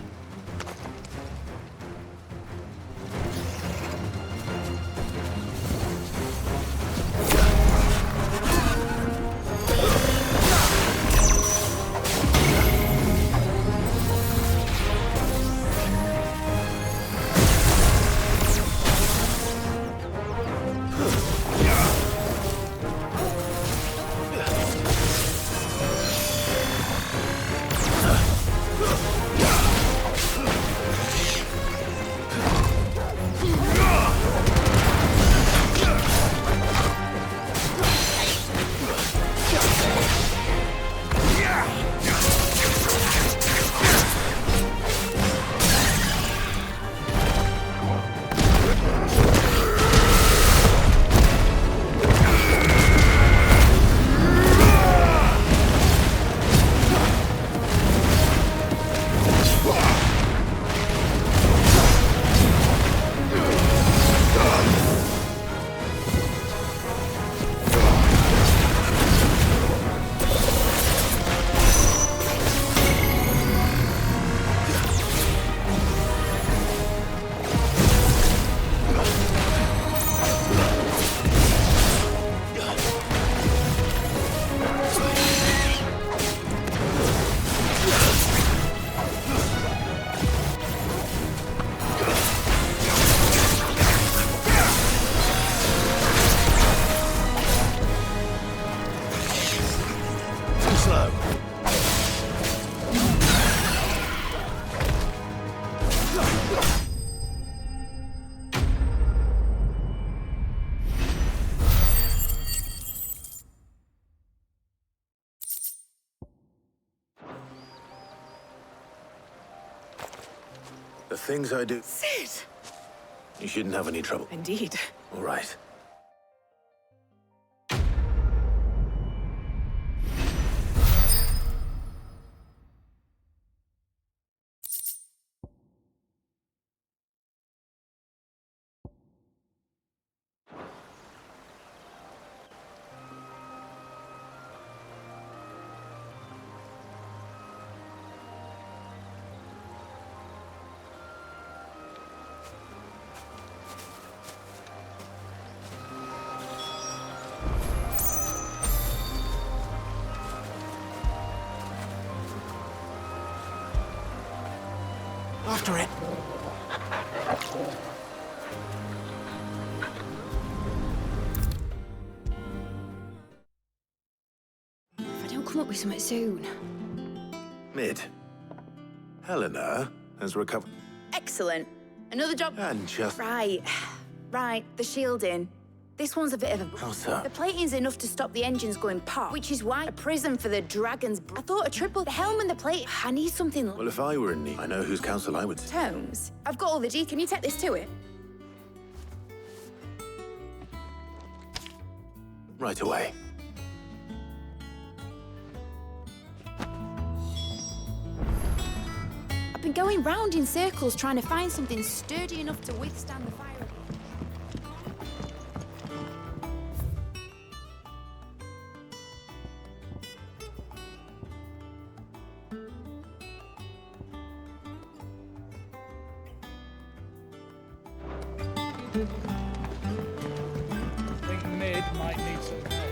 Speaker 1: The things I do...
Speaker 23: Sid!
Speaker 1: You shouldn't have any trouble.
Speaker 23: Indeed.
Speaker 1: All right. after it.
Speaker 23: If I don't come up with something soon.
Speaker 1: Mid. Helena has recovered.
Speaker 19: Excellent. Another job.
Speaker 1: And just...
Speaker 19: Right. Right, the shielding. This one's a bit of a...
Speaker 1: How so?
Speaker 19: The plating's enough to stop the engines going pop, which is why a prison for the dragons... I thought a triple... The helm and the plate... I need something...
Speaker 1: Well, if I were in need, I know whose counsel I would...
Speaker 19: Tomes, I've got all the D. Can you take this to it?
Speaker 1: Right away.
Speaker 19: I've been going round in circles trying to find something sturdy enough to withstand the fire.
Speaker 20: I think mid might need some help.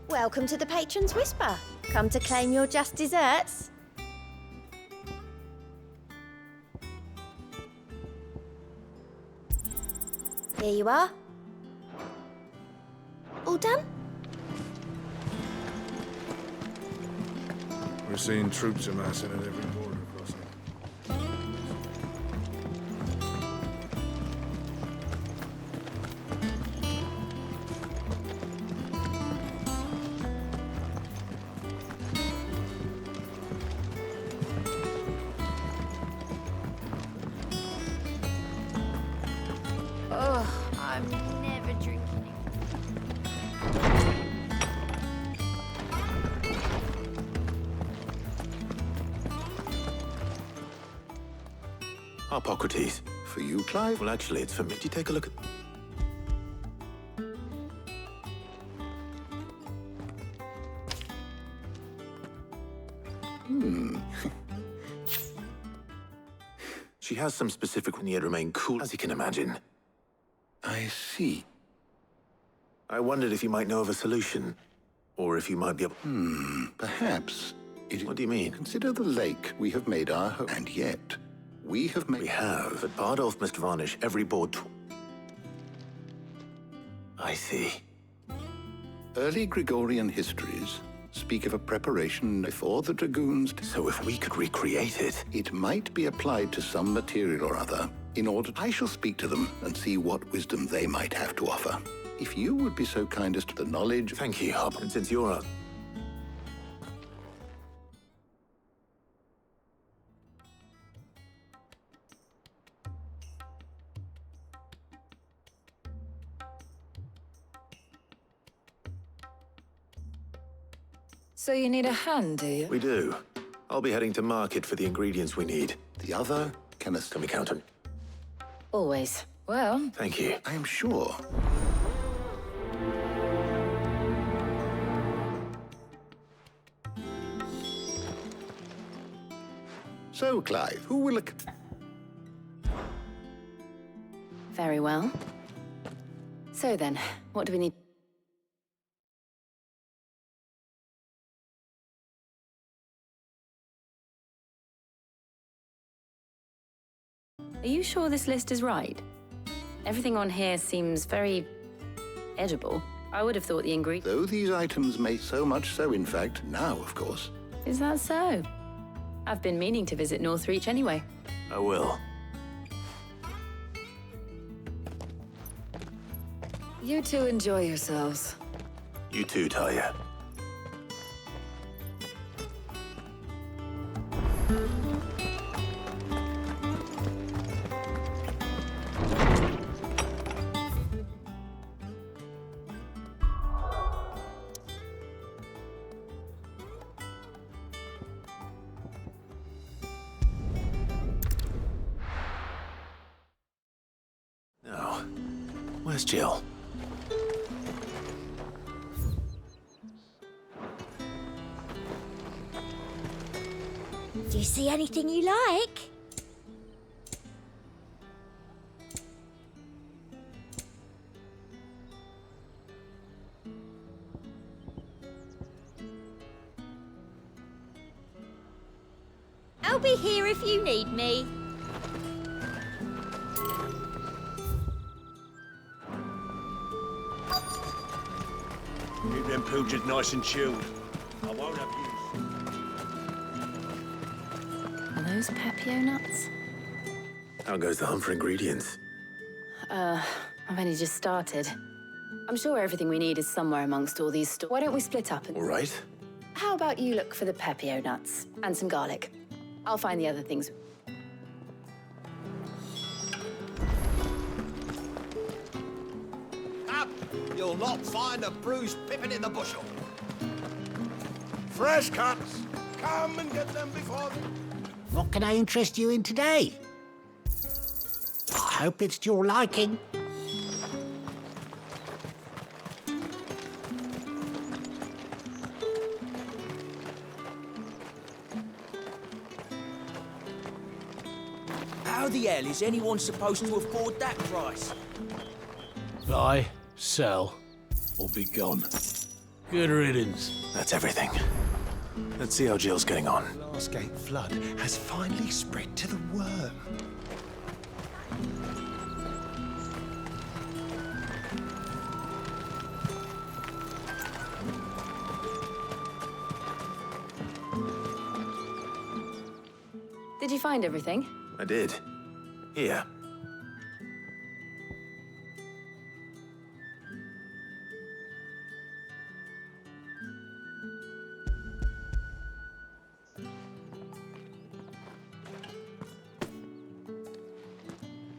Speaker 15: Welcome to the Patron's Whisper. Come to claim your just desserts. Here you are. All done?
Speaker 11: We're seeing troops amassing at every border crossing.
Speaker 19: Ugh, I'm never drinking.
Speaker 1: Hippocrates.
Speaker 12: For you, Clive?
Speaker 1: Well, actually, it's for me. Do you take a look at... She has some specific when yet remain cool, as you can imagine.
Speaker 12: I see.
Speaker 1: I wondered if you might know of a solution, or if you might be able...
Speaker 12: Perhaps.
Speaker 1: What do you mean?
Speaker 12: Consider the lake we have made our home, and yet we have made...
Speaker 1: We have, but Bardolph must varnish every board... I see.
Speaker 12: Early Gregorian histories speak of a preparation before the dragoons...
Speaker 1: So if we could recreate it...
Speaker 12: It might be applied to some material or other in order... I shall speak to them and see what wisdom they might have to offer. If you would be so kind as to the knowledge...
Speaker 1: Thank you, Hop. And since you're a...
Speaker 16: So you need a hand, do you?
Speaker 1: We do. I'll be heading to market for the ingredients we need.
Speaker 12: The other can
Speaker 1: we count them?
Speaker 16: Always. Well...
Speaker 1: Thank you.
Speaker 12: I am sure. So, Clive, who will...
Speaker 23: Very well. So then, what do we need? Are you sure this list is right? Everything on here seems very edible. I would have thought the ingredients...
Speaker 12: Though these items may so much so, in fact, now, of course.
Speaker 23: Is that so? I've been meaning to visit Northreach anyway.
Speaker 1: I will.
Speaker 16: You two enjoy yourselves.
Speaker 1: You too, Talia. Now, where's Jill?
Speaker 15: Do you see anything you like? I'll be here if you need me.
Speaker 12: Keep them pilchards nice and chilled. I won't abuse.
Speaker 23: Are those Pepio nuts?
Speaker 1: How goes the hunt for ingredients?
Speaker 23: I've only just started. I'm sure everything we need is somewhere amongst all these stores. Why don't we split up and...
Speaker 1: All right.
Speaker 23: How about you look for the Pepio nuts and some garlic? I'll find the other things.
Speaker 4: Up! You'll not find a bruised pippin in the bushel.
Speaker 12: Fresh cuts. Come and get them before the...
Speaker 5: What can I interest you in today? I hope it's to your liking.
Speaker 2: How the hell is anyone supposed to afford that price?
Speaker 12: Buy, sell, or be gone. Good riddance.
Speaker 1: That's everything. Let's see how Jill's getting on.
Speaker 21: Last gate flood has finally spread to the worm.
Speaker 23: Did you find everything?
Speaker 1: I did. Here.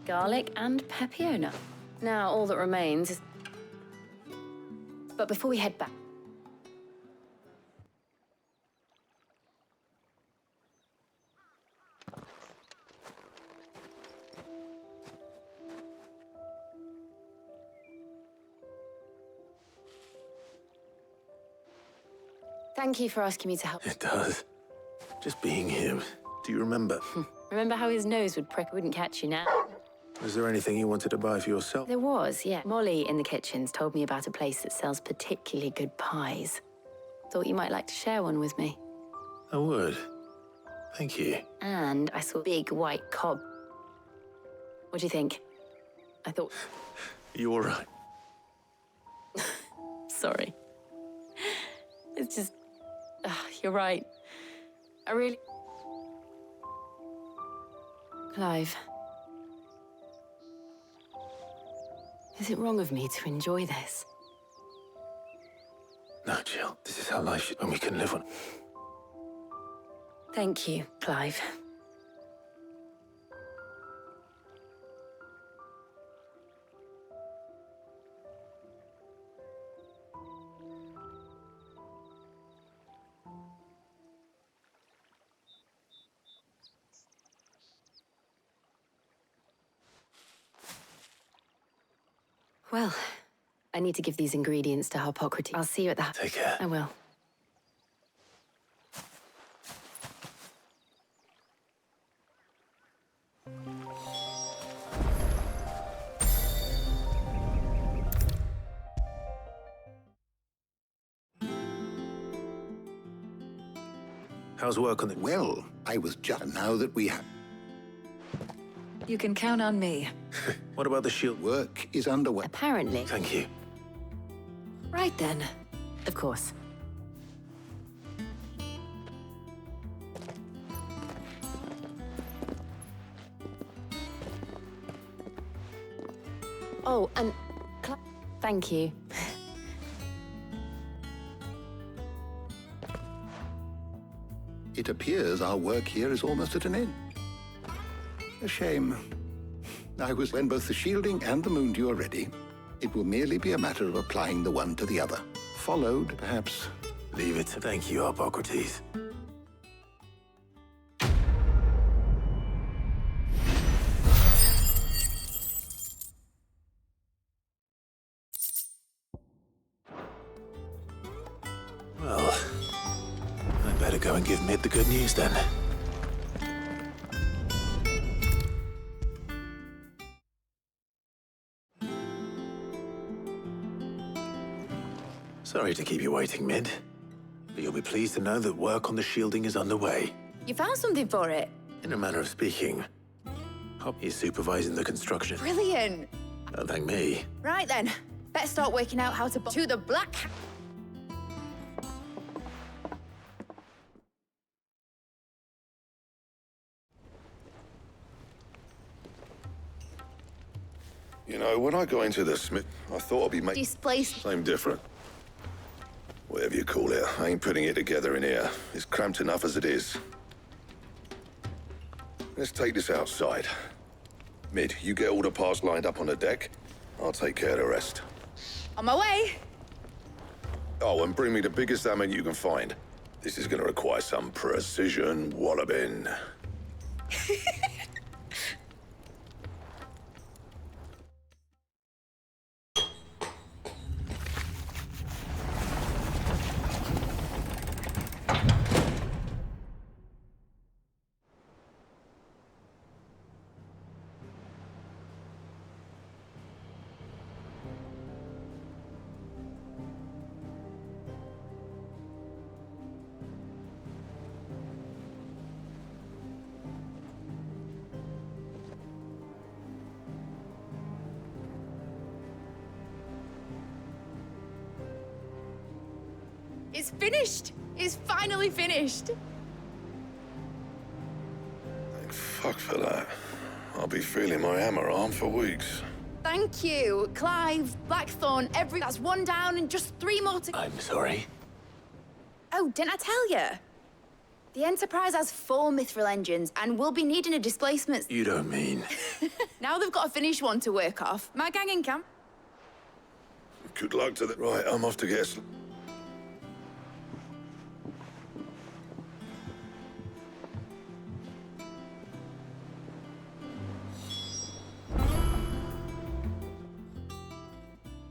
Speaker 23: Garlic and Pepio nut. Now all that remains is... But before we head back... Thank you for asking me to help.
Speaker 1: It does. Just being here. Do you remember?
Speaker 23: Remember how his nose would prick? Wouldn't catch you now.
Speaker 1: Was there anything you wanted to buy for yourself?
Speaker 23: There was, yeah. Molly in the kitchens told me about a place that sells particularly good pies. Thought you might like to share one with me.
Speaker 1: I would. Thank you.
Speaker 23: And I saw a big white cob. What do you think? I thought...
Speaker 1: You all right?
Speaker 23: Sorry. It's just... you're right. I really... Clive. Is it wrong of me to enjoy this?
Speaker 1: No, Jill. This is how life should... And we can live on...
Speaker 23: Thank you, Clive. Well, I need to give these ingredients to Hippocrates. I'll see you at the...
Speaker 1: Take care.
Speaker 23: I will.
Speaker 1: How's work on the...
Speaker 5: Well, I was just... Now that we have...
Speaker 16: You can count on me.
Speaker 1: What about the shield?
Speaker 5: Work is underway.
Speaker 23: Apparently.
Speaker 1: Thank you.
Speaker 23: Right then. Of course. Oh, and... Thank you.
Speaker 5: It appears our work here is almost at an end. A shame. I was when both the shielding and the moondew are ready. It will merely be a matter of applying the one to the other. Followed, perhaps...
Speaker 1: Leave it. Thank you, Hippocrates. Well, I'd better go and give Mid the good news then. Sorry to keep you waiting, Mid. But you'll be pleased to know that work on the shielding is underway.
Speaker 19: You found something for it?
Speaker 1: In a manner of speaking. He's supervising the construction.
Speaker 19: Brilliant.
Speaker 1: Don't thank me.
Speaker 19: Right then. Better start working out how to the black.
Speaker 3: You know, when I got into the smith, I thought I'd be making...
Speaker 19: Displaced.
Speaker 3: Same different. Whatever you call it, I ain't putting it together in here. It's cramped enough as it is. Let's take this outside. Mid, you get all the parts lined up on the deck. I'll take care of the rest.
Speaker 19: On my way.
Speaker 3: Oh, and bring me the biggest salmon you can find. This is gonna require some precision walloping.
Speaker 19: It's finished. It's finally finished.
Speaker 3: Thank fuck for that. I'll be feeling my hammer arm for weeks.
Speaker 19: Thank you, Clive, Blackthorn, that's one down and just 3 more to...
Speaker 1: I'm sorry.
Speaker 19: Oh, didn't I tell you? The Enterprise has 4 mithril engines and we'll be needing a displacement.
Speaker 1: You don't mean...
Speaker 19: Now they've got a finished one to work off. My gang in camp.
Speaker 3: Good luck to the... Right, I'm off to get...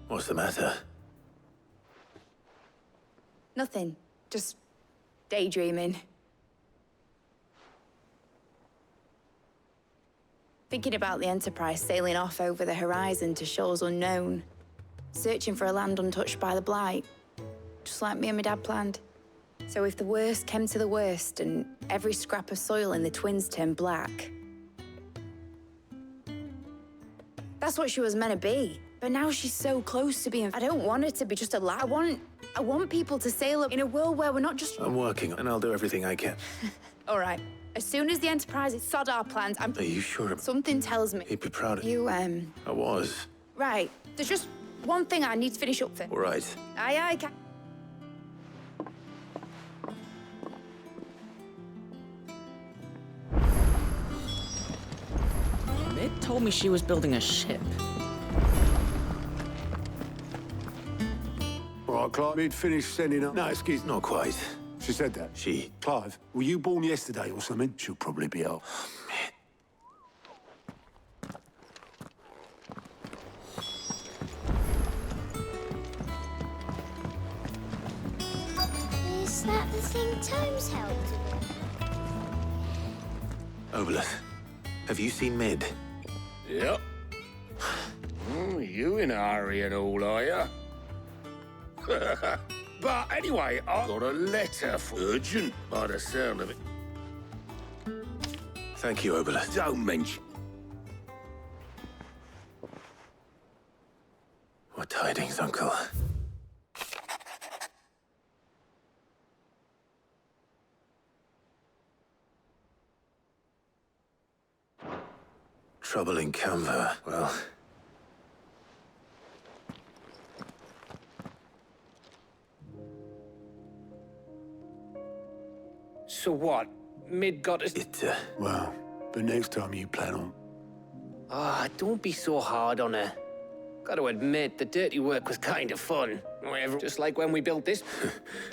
Speaker 1: What's the matter?
Speaker 19: Nothing. Just daydreaming. Thinking about the Enterprise sailing off over the horizon to shores unknown. Searching for a land untouched by the Blight. Just like me and my dad planned. So if the worst came to the worst and every scrap of soil in the Twins turned black... That's what she was meant to be. But now she's so close to being... I don't want her to be just a lad. I want people to sail up in a world where we're not just...
Speaker 1: I'm working, and I'll do everything I can.
Speaker 19: All right. As soon as the Enterprise has sod our plans,
Speaker 1: Are you sure?
Speaker 19: Something tells me...
Speaker 1: He'd be proud of
Speaker 19: you.
Speaker 1: I was.
Speaker 19: Right. There's just one thing I need to finish up for.
Speaker 1: All right.
Speaker 19: Aye, aye,
Speaker 6: Mid told me she was building a ship.
Speaker 12: All right, Clive, Mid finished sending up... No, excuse me.
Speaker 1: Not quite.
Speaker 12: She said that.
Speaker 1: She...
Speaker 12: Clive, were you born yesterday or something? She'll probably be up.
Speaker 8: Is that the thing Tomes held?
Speaker 1: Obolus, have you seen Mid?
Speaker 10: Yep. You in a hurry and all, are ya? But anyway, I got a letter for urgent by the sound of it.
Speaker 1: Thank you, Obolus.
Speaker 10: Don't mention.
Speaker 1: What tidings, Uncle? Trouble in Canva. Well...
Speaker 13: So what? Mid got us...
Speaker 12: Well, but next time you plan on...
Speaker 13: Ah, don't be so hard on her. Gotta admit, the dirty work was kind of fun. Whatever, just like when we built this.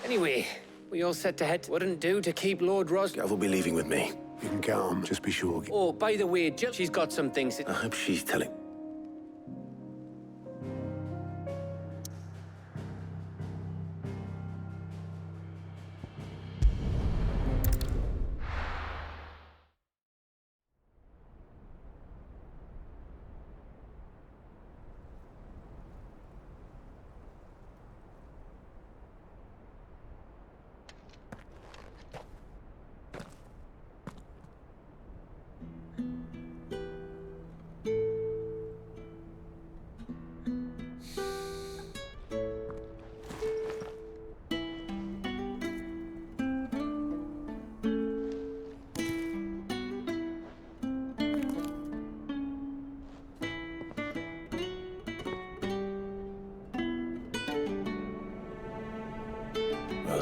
Speaker 13: Anyway, we all set to head. Wouldn't do to keep Lord Ross...
Speaker 1: Gav will be leaving with me.
Speaker 12: You can count on, just be sure.
Speaker 13: Oh, by the way, Jill, she's got some things...
Speaker 1: I hope she's telling...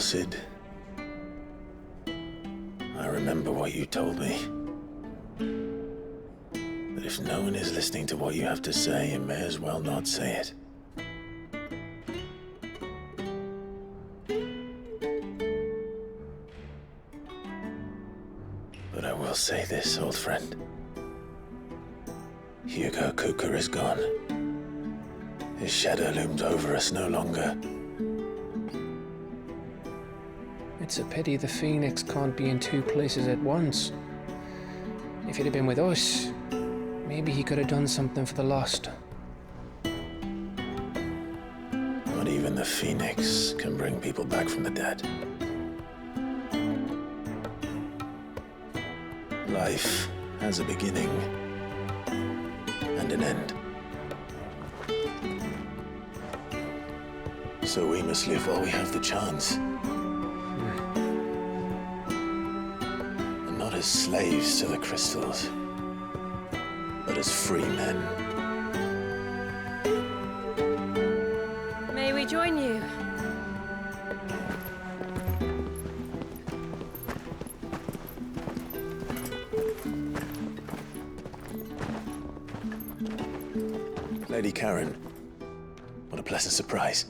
Speaker 1: Cid. I remember what you told me. That if no one is listening to what you have to say, you may as well not say it. But I will say this, old friend. Hugo Kuka is gone. His shadow looms over us no longer.
Speaker 13: It's a pity the Phoenix can't be in two places at once. If he'd have been with us, maybe he could have done something for the lost.
Speaker 1: Not even the Phoenix can bring people back from the dead. Life has a beginning and an end. So we must live while we have the chance. And not as slaves to the crystals, but as free men.
Speaker 23: May we join you?
Speaker 1: Lady Karen, what a pleasant surprise.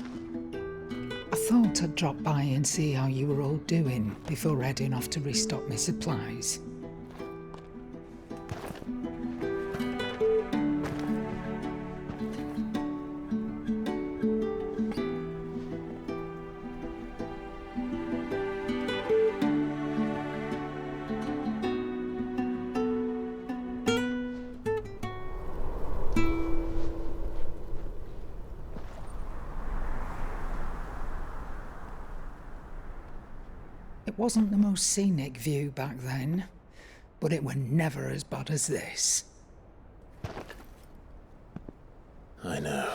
Speaker 9: I thought I'd drop by and see how you were all doing before heading off to restock my supplies. It wasn't the most scenic view back then, but it were never as bad as this.
Speaker 1: I know.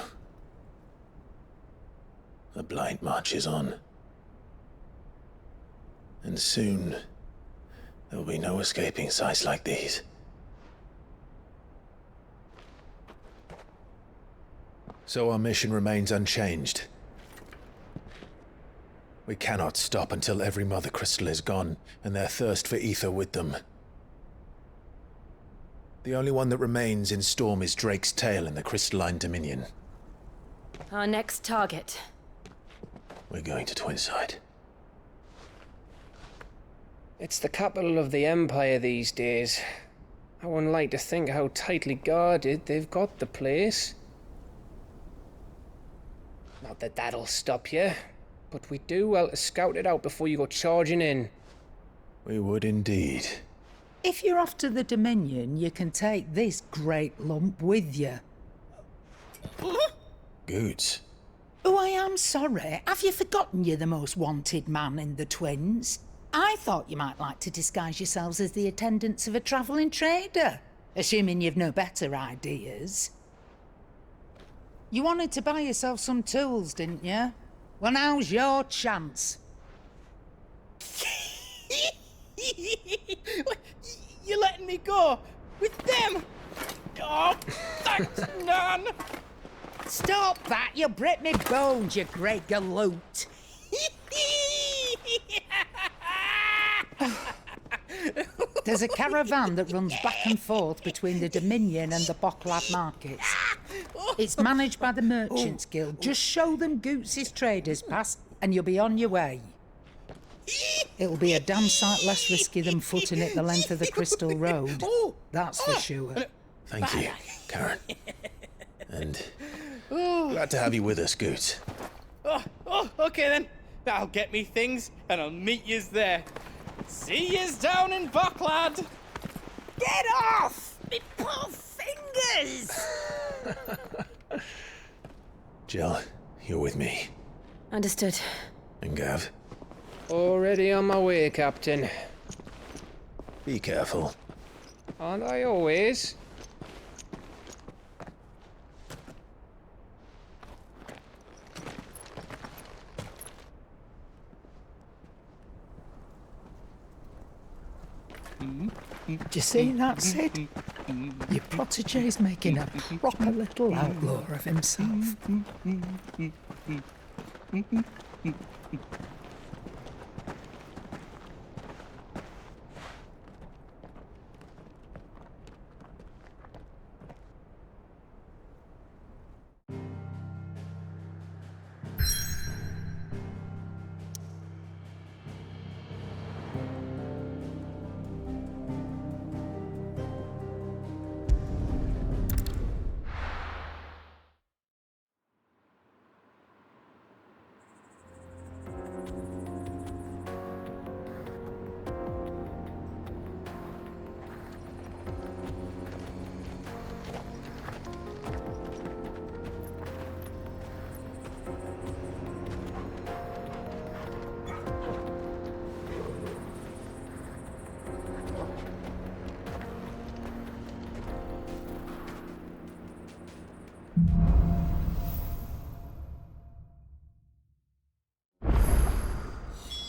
Speaker 1: The blight marches on. And soon, there will be no escaping sights like these. So our mission remains unchanged. We cannot stop until every Mother Crystal is gone, and their thirst for ether with them. The only one that remains in Storm is Drake's Tail in the Crystalline Dominion.
Speaker 23: Our next target.
Speaker 1: We're going to Twinside.
Speaker 13: It's the capital of the Empire these days. I wouldn't like to think how tightly guarded they've got the place. Not that that'll stop you. But we do well to scout it out before you go charging in.
Speaker 1: We would indeed.
Speaker 9: If you're off to the Dominion, you can take this great lump with you.
Speaker 1: Goods.
Speaker 9: Oh, I am sorry. Have you forgotten you're the most wanted man in the Twins? I thought you might like to disguise yourselves as the attendants of a travelling trader, assuming you've no better ideas. You wanted to buy yourself some tools, didn't you? Well, now's your chance.
Speaker 2: You're letting me go with them? Oh, thanks, Nan.
Speaker 9: Stop that! You'll break me bones, you great galoot. There's a caravan that runs back and forth between the Dominion and the Bocklad markets. It's managed by the Merchants Guild. Just show them Goots' traders pass and you'll be on your way. It'll be a damn sight less risky than footing it the length of the Crystal Road. That's for sure.
Speaker 1: Thank you, Karen. And glad to have you with us, Goots.
Speaker 2: Okay then. That'll get me things, and I'll meet yous there. See yous down in Bocklad.
Speaker 9: Get off! Me poor fingers!
Speaker 1: Jill, you're with me.
Speaker 23: Understood.
Speaker 1: And Gav?
Speaker 13: Already on my way, Captain.
Speaker 1: Be careful.
Speaker 13: Aren't I always?
Speaker 9: Do you see that, Sid? Your protege's making a proper little outlaw of himself.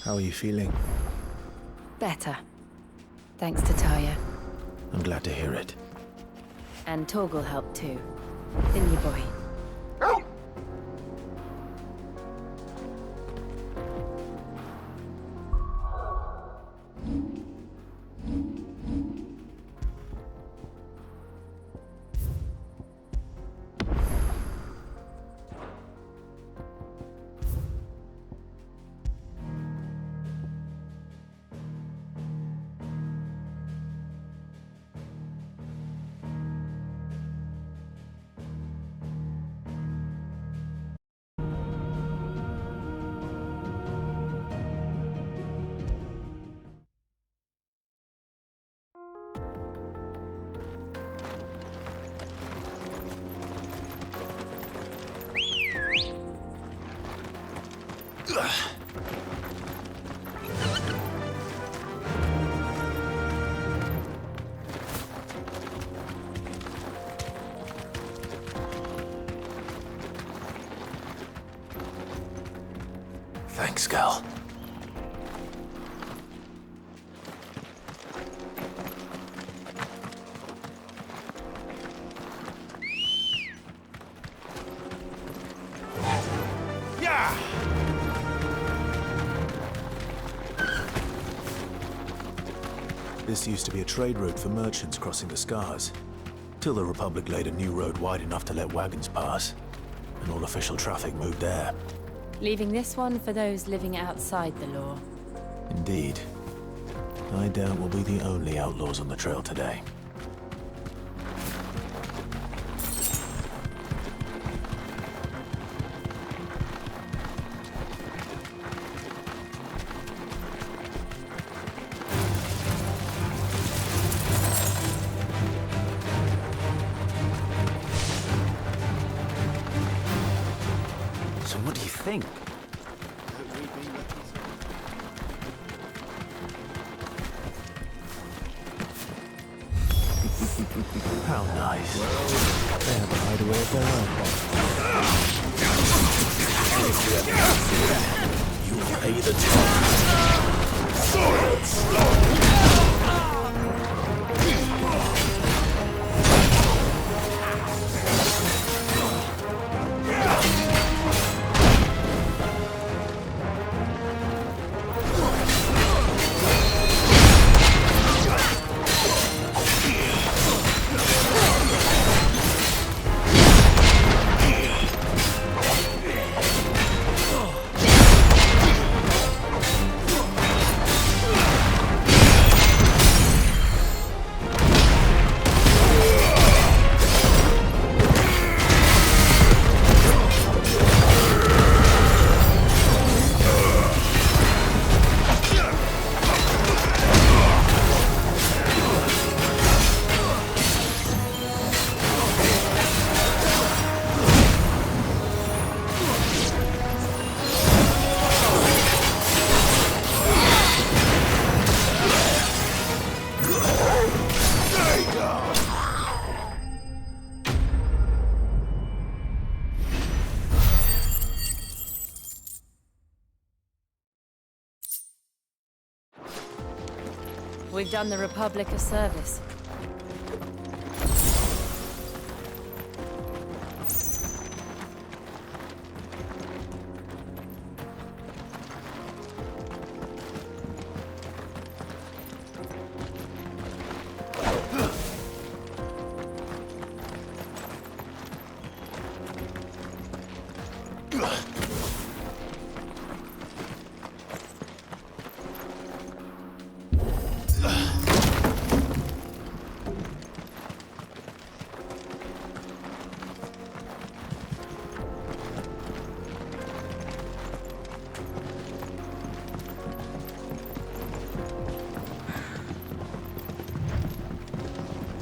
Speaker 1: How are you feeling?
Speaker 23: Better. Thanks to Taya.
Speaker 1: I'm glad to hear it.
Speaker 23: And Torgal helped too. Didn't you, boy?
Speaker 1: Thanks, Gal. This used to be a trade route for merchants crossing the Scars, till the Republic laid a new road wide enough to let wagons pass, and all official traffic moved there.
Speaker 23: Leaving this one for those living outside the law.
Speaker 1: Indeed. I doubt we'll be the only outlaws on the trail today. So what do you think? How nice. They have a hideaway of their own. You'll pay the
Speaker 23: We've done the Republic a service.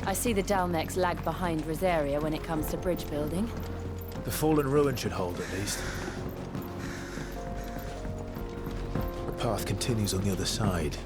Speaker 23: I see the Dalmex lag behind Rosaria when it comes to bridge building.
Speaker 1: The fallen ruin should hold, at least. The path continues on the other side.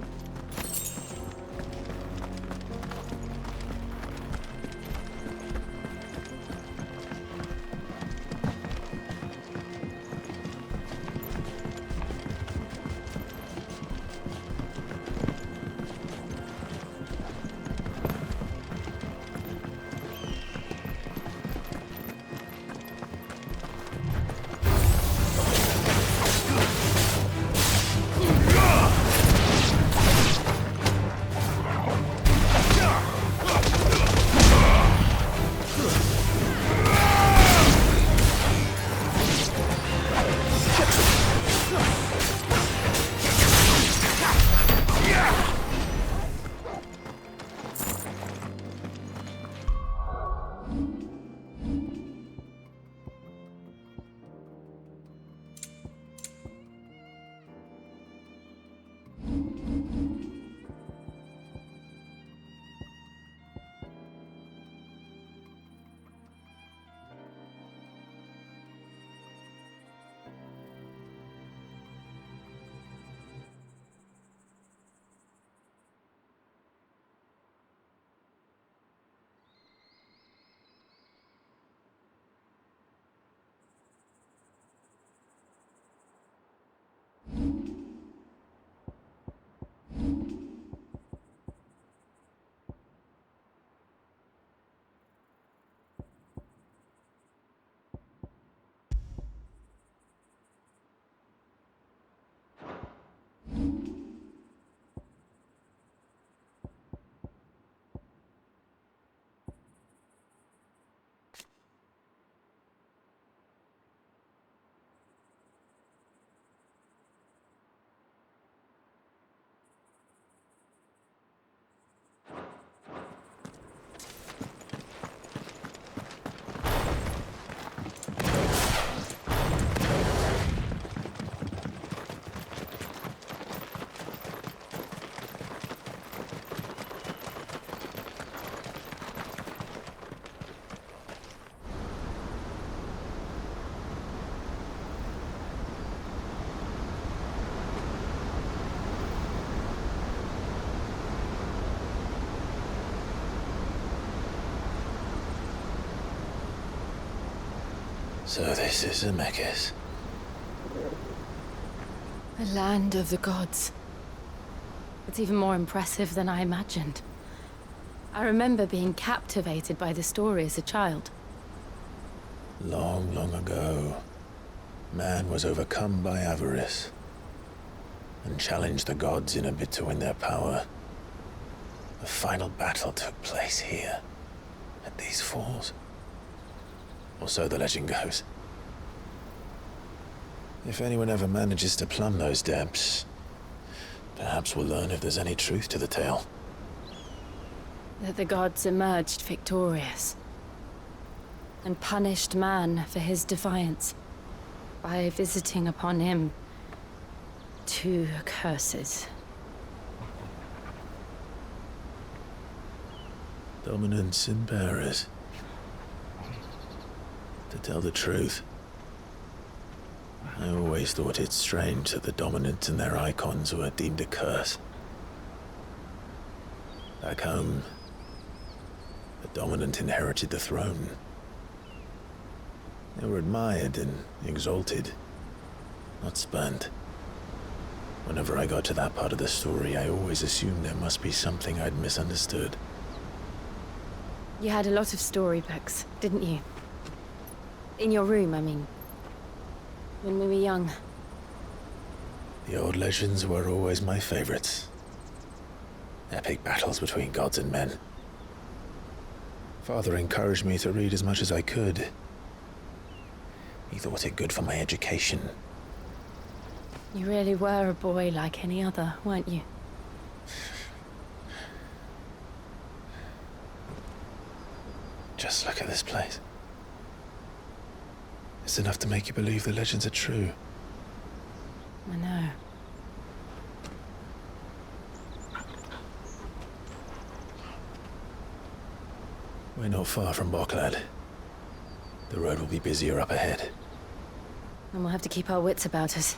Speaker 1: So this is Zemeckis.
Speaker 22: The land of the gods. It's even more impressive than I imagined. I remember being captivated by the story as a child.
Speaker 1: Long, long ago, man was overcome by avarice and challenged the gods in a bid to win their power. The final battle took place here, at these falls. Or so the legend goes. If anyone ever manages to plumb those depths, perhaps we'll learn if there's any truth to the tale.
Speaker 22: That the gods emerged victorious and punished man for his defiance by visiting upon him 2 curses.
Speaker 1: Dominance and bearers. To tell the truth, I always thought it strange that the dominant and their icons were deemed a curse. Back home, the dominant inherited the throne. They were admired and exalted, not spurned. Whenever I got to that part of the story, I always assumed there must be something I'd misunderstood.
Speaker 22: You had a lot of storybooks, didn't you? In your room, I mean. When we were young.
Speaker 1: The old legends were always my favorites. Epic battles between gods and men. Father encouraged me to read as much as I could. He thought it good for my education.
Speaker 22: You really were a boy like any other, weren't you?
Speaker 1: Just look at this place. It's enough to make you believe the legends are true.
Speaker 22: I know.
Speaker 1: We're not far from Boklad. The road will be busier up ahead.
Speaker 22: And we'll have to keep our wits about us.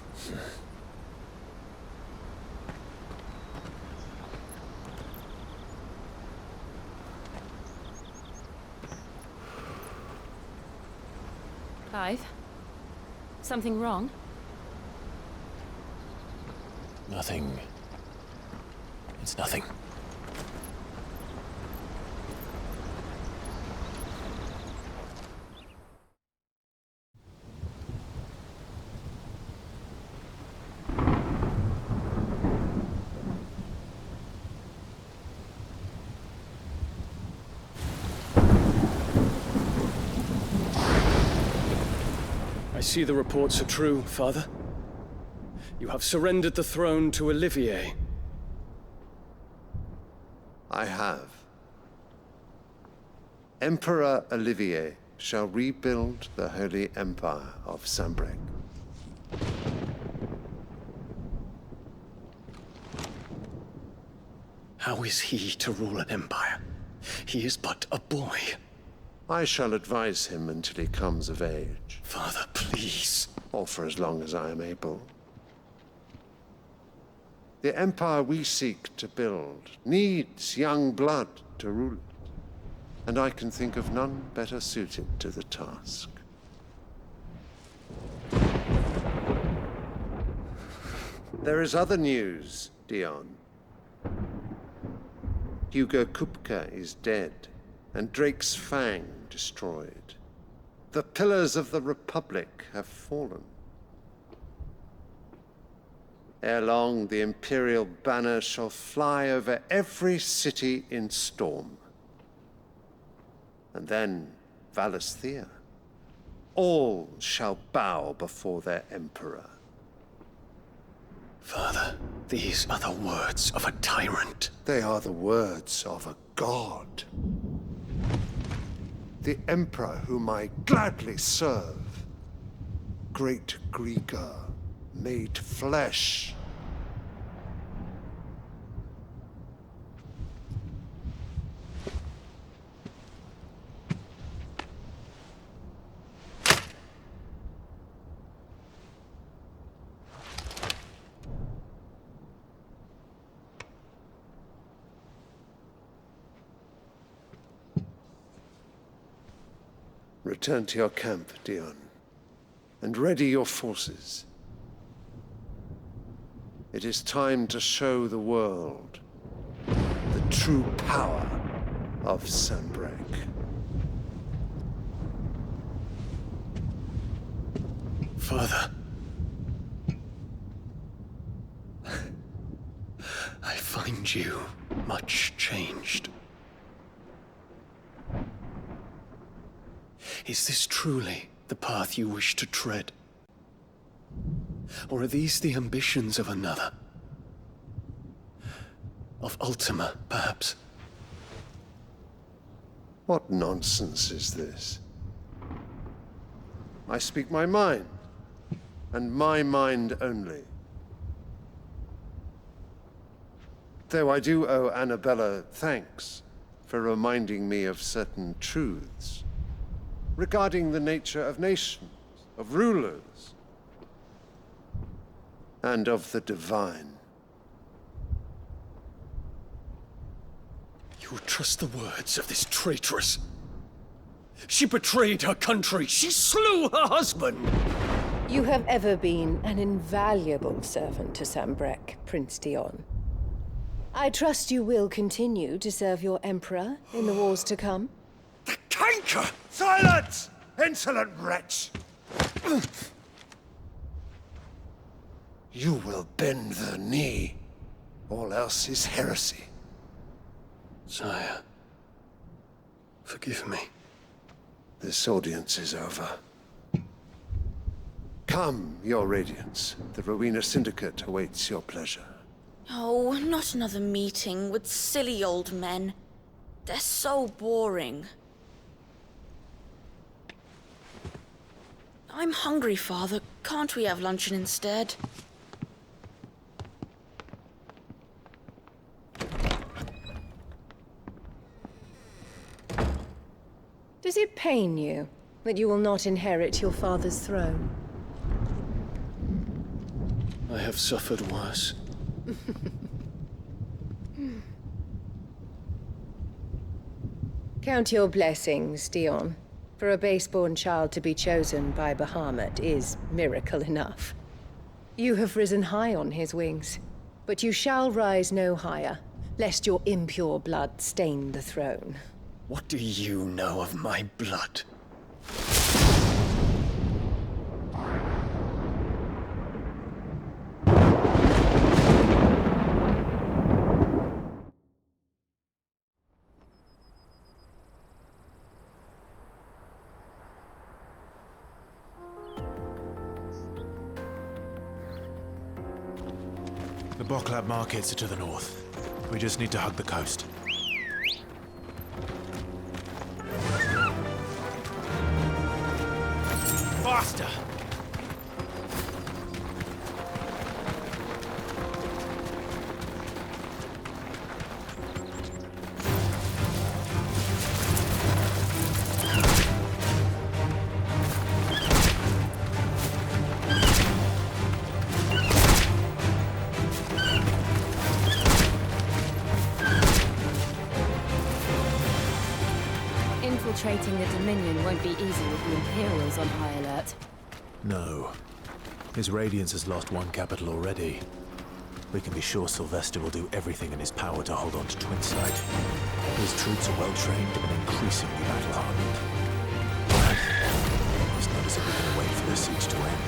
Speaker 22: Clive? Something wrong?
Speaker 1: Nothing. It's nothing.
Speaker 11: I see the reports are true, Father. You have surrendered the throne to Olivier.
Speaker 14: I have. Emperor Olivier shall rebuild the Holy Empire of Sambrec.
Speaker 10: How is he to rule an empire? He is but a boy.
Speaker 14: I shall advise him until he comes of age.
Speaker 10: Father, please.
Speaker 14: Or for as long as I am able. The empire we seek to build needs young blood to rule it, and I can think of none better suited to the task. There is other news, Dion. Hugo Kupka is dead, and Drake's Fang destroyed. The pillars of the Republic have fallen. Ere long, the Imperial banner shall fly over every city in Storm. And then, Valisthea. All shall bow before their Emperor.
Speaker 10: Father, these are the words of a tyrant.
Speaker 14: They are the words of a god. The Emperor whom I gladly serve. Great Grieger, made flesh. Return to your camp, Dion. and ready your forces. It is time to show the world the true power of Sanbreque.
Speaker 11: Father. I find you much changed. Is this truly the path you wish to tread? Or are these the ambitions of another? Of Ultima, perhaps?
Speaker 14: What nonsense is this? I speak my mind, and my mind only. Though I do owe Annabella thanks for reminding me of certain truths regarding the nature of nations, of rulers, and of the divine.
Speaker 11: You would trust the words of this traitress? She betrayed her country. She slew her husband.
Speaker 23: You have ever been an invaluable servant to Sanbreque, Prince Dion. I trust you will continue to serve your Emperor in the wars to come.
Speaker 14: The canker! Silence! Insolent wretch! You will bend the knee. All else is heresy.
Speaker 11: Sire, forgive me.
Speaker 14: This audience is over. Come, your Radiance. The Rowena Syndicate awaits your pleasure.
Speaker 6: Oh, not another meeting with silly old men. They're so boring. I'm hungry, Father. Can't we have luncheon instead?
Speaker 23: Does it pain you that you will not inherit your father's throne?
Speaker 11: I have suffered worse.
Speaker 23: Count your blessings, Dion. For a base-born child to be chosen by Bahamut is miracle enough. You have risen high on his wings, but you shall rise no higher, lest your impure blood stain the throne.
Speaker 11: What do you know of my blood?
Speaker 1: The Boklab markets are to the north. We just need to hug the coast. Faster!
Speaker 22: Infiltrating the Dominion won't be easy with the Imperials on high alert.
Speaker 1: No. His Radiance has lost one capital already. We can be sure Sylvester will do everything in his power to hold on to Twinside. His troops are well-trained and increasingly battle-hardened. It's not as if we can wait for the siege to end.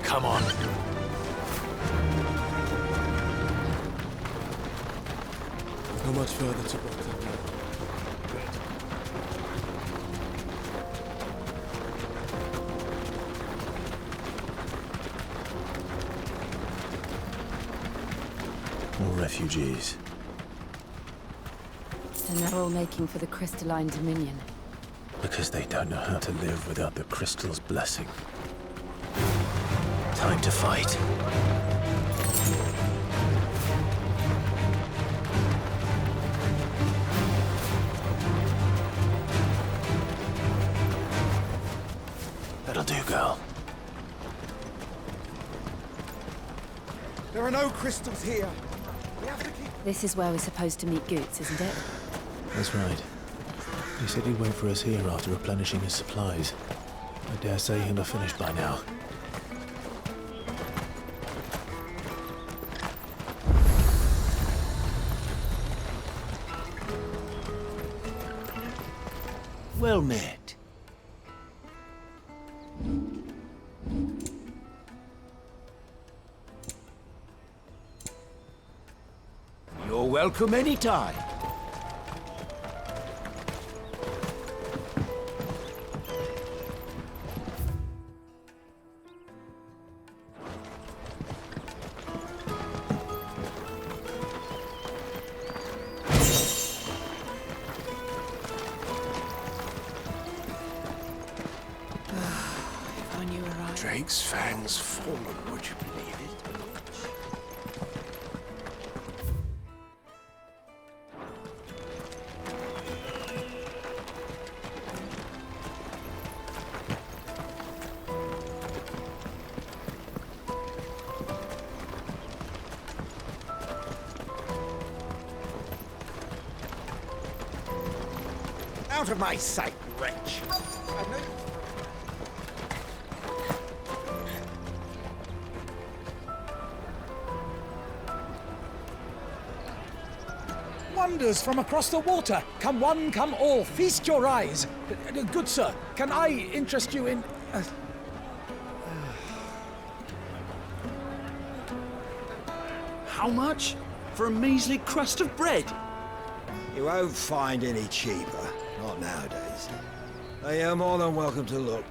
Speaker 1: Come on.
Speaker 11: How much further to Brooklyn?
Speaker 1: refugees.
Speaker 22: And they're all making for the crystalline dominion.
Speaker 1: Because they don't know how to live without the crystal's blessing. Time to fight. That'll do, girl.
Speaker 4: There are no crystals here. We have to keep...
Speaker 22: This is where we're supposed to meet Goots, isn't it?
Speaker 1: That's right. He said he'd wait for us here after replenishing his supplies. I dare say he'll have finished by now.
Speaker 12: Well met. You're welcome anytime.
Speaker 10: Drake's fangs fallen, would you believe it?
Speaker 4: Out of my sight, wretch!
Speaker 20: Wonders from across the water. Come one, come all. Feast your eyes. Good sir, can I interest you in...
Speaker 12: How much? For a measly crust of bread?
Speaker 4: You won't find any cheaper. Not nowadays. They are more than welcome to look.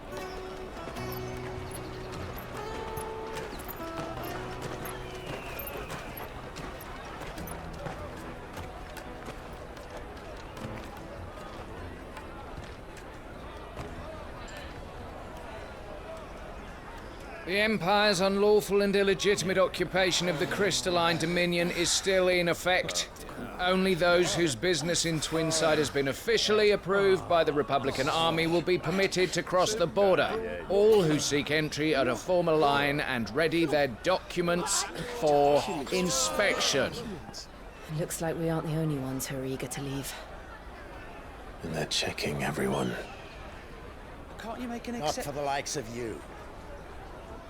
Speaker 7: The Empire's unlawful and illegitimate occupation of the crystalline dominion is still in effect. Only those whose business in Twinside has been officially approved by the Republican Army will be permitted to cross the border. All who seek entry are to form a line and ready their documents for inspection.
Speaker 22: Looks like we aren't the only ones who are eager to leave.
Speaker 1: And they're checking everyone.
Speaker 20: Can't you make an
Speaker 4: Not for the likes of you.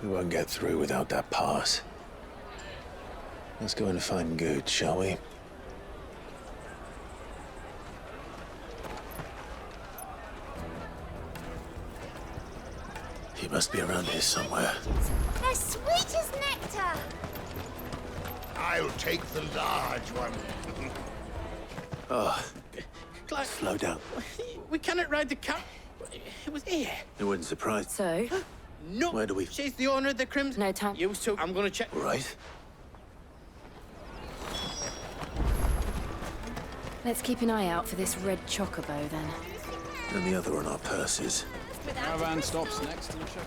Speaker 1: We won't get through without that pass. Let's go and find Good, shall we? He must be around here somewhere.
Speaker 8: As sweet as nectar!
Speaker 3: I'll take the large one.
Speaker 1: Oh, slow down.
Speaker 2: We cannot ride the cow. It was here.
Speaker 1: It wouldn't surprise.
Speaker 22: So?
Speaker 2: No.
Speaker 1: Where do we...
Speaker 2: She's the owner of the Crimson.
Speaker 22: No time.
Speaker 2: You two. I'm gonna check.
Speaker 1: Right.
Speaker 22: Let's keep an eye out for this red chocobo, then.
Speaker 1: And the other on our purses.
Speaker 20: Caravan stops next to the ship.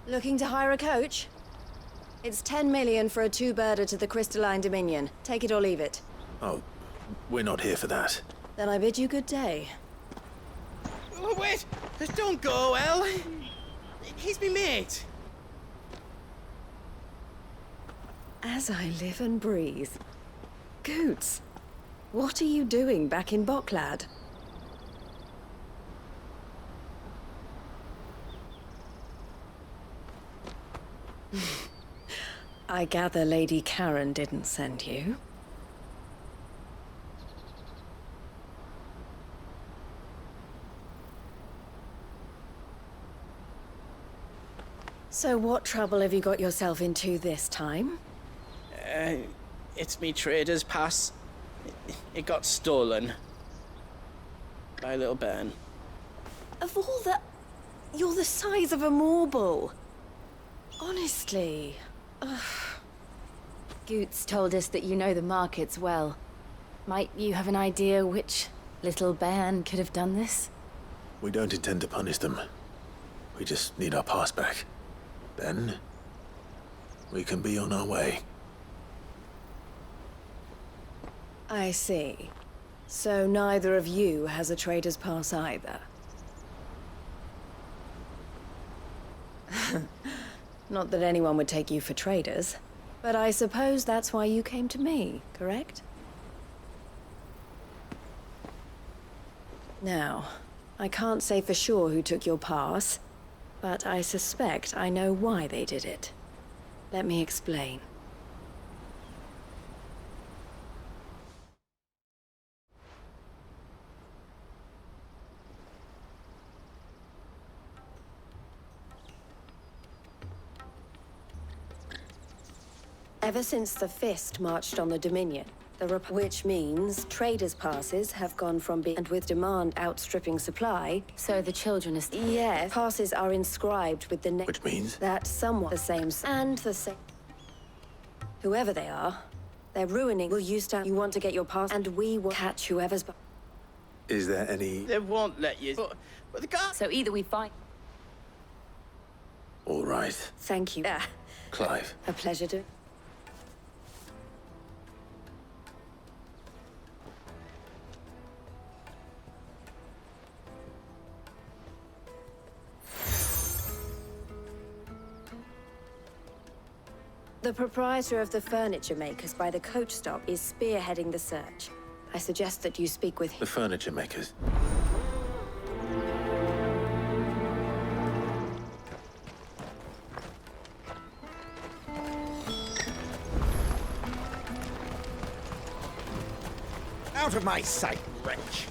Speaker 23: Looking to hire a coach? It's 10 million for a two-birder to the Crystalline Dominion. Take it or leave it.
Speaker 1: Oh, we're not here for that.
Speaker 23: Then I bid you good day.
Speaker 2: Oh, wait! Just don't go, El. He's me mate.
Speaker 23: As I live and breathe. Goots, what are you doing back in Boklad? I gather Lady Karen didn't send you. So what trouble have you got yourself into this time?
Speaker 2: It's me trader's pass. It got stolen. By a little bairn.
Speaker 23: Of all the... You're the size of a marble. Honestly. Ugh.
Speaker 22: Goots told us that you know the markets well. Might you have an idea which little bairn could have done this?
Speaker 1: We don't intend to punish them. We just need our pass back. Then, we can be on our way.
Speaker 23: I see. So neither of you has a trader's pass either. Not that anyone would take you for traders, but I suppose that's why you came to me, correct? Now, I can't say for sure who took your pass, but I suspect I know why they did it. Let me explain. Ever since the Fist marched on the Dominion, which means traders' passes have gone from being, and with demand outstripping supply,
Speaker 22: so the children are...
Speaker 23: Yes, passes are inscribed with the name...
Speaker 1: Which means?
Speaker 23: That someone the same... and the same... Whoever they are, they're ruining... Will you stand... You want to get your pass, and we will catch whoever's...
Speaker 1: Is there any...
Speaker 2: They won't let you... But the guy...
Speaker 22: So either we fight...
Speaker 1: All right.
Speaker 23: Thank you.
Speaker 1: Clive.
Speaker 23: A pleasure to... The proprietor of the furniture makers by the coach stop is spearheading the search. I suggest that you speak with him.
Speaker 1: The furniture makers.
Speaker 4: Out of my sight, wretch!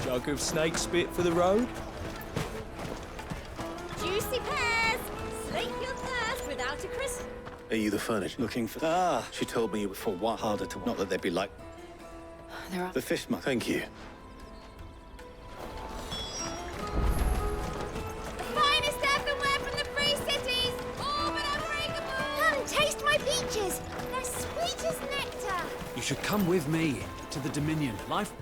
Speaker 21: Jug of snake spit for the road?
Speaker 8: Juicy pears! Slake your thirst without a crisp.
Speaker 1: Are you the furniture?
Speaker 15: Looking for... Ah!
Speaker 1: She told me you were...
Speaker 15: For what? Harder to... Not that they'd be like...
Speaker 22: There are...
Speaker 15: The fishmonger.
Speaker 1: Thank you.
Speaker 8: The finest earthenware from the Free Cities! All but unbreakable! Come, taste my peaches! They're sweet as nectar!
Speaker 20: You should come with me to the Dominion. Life...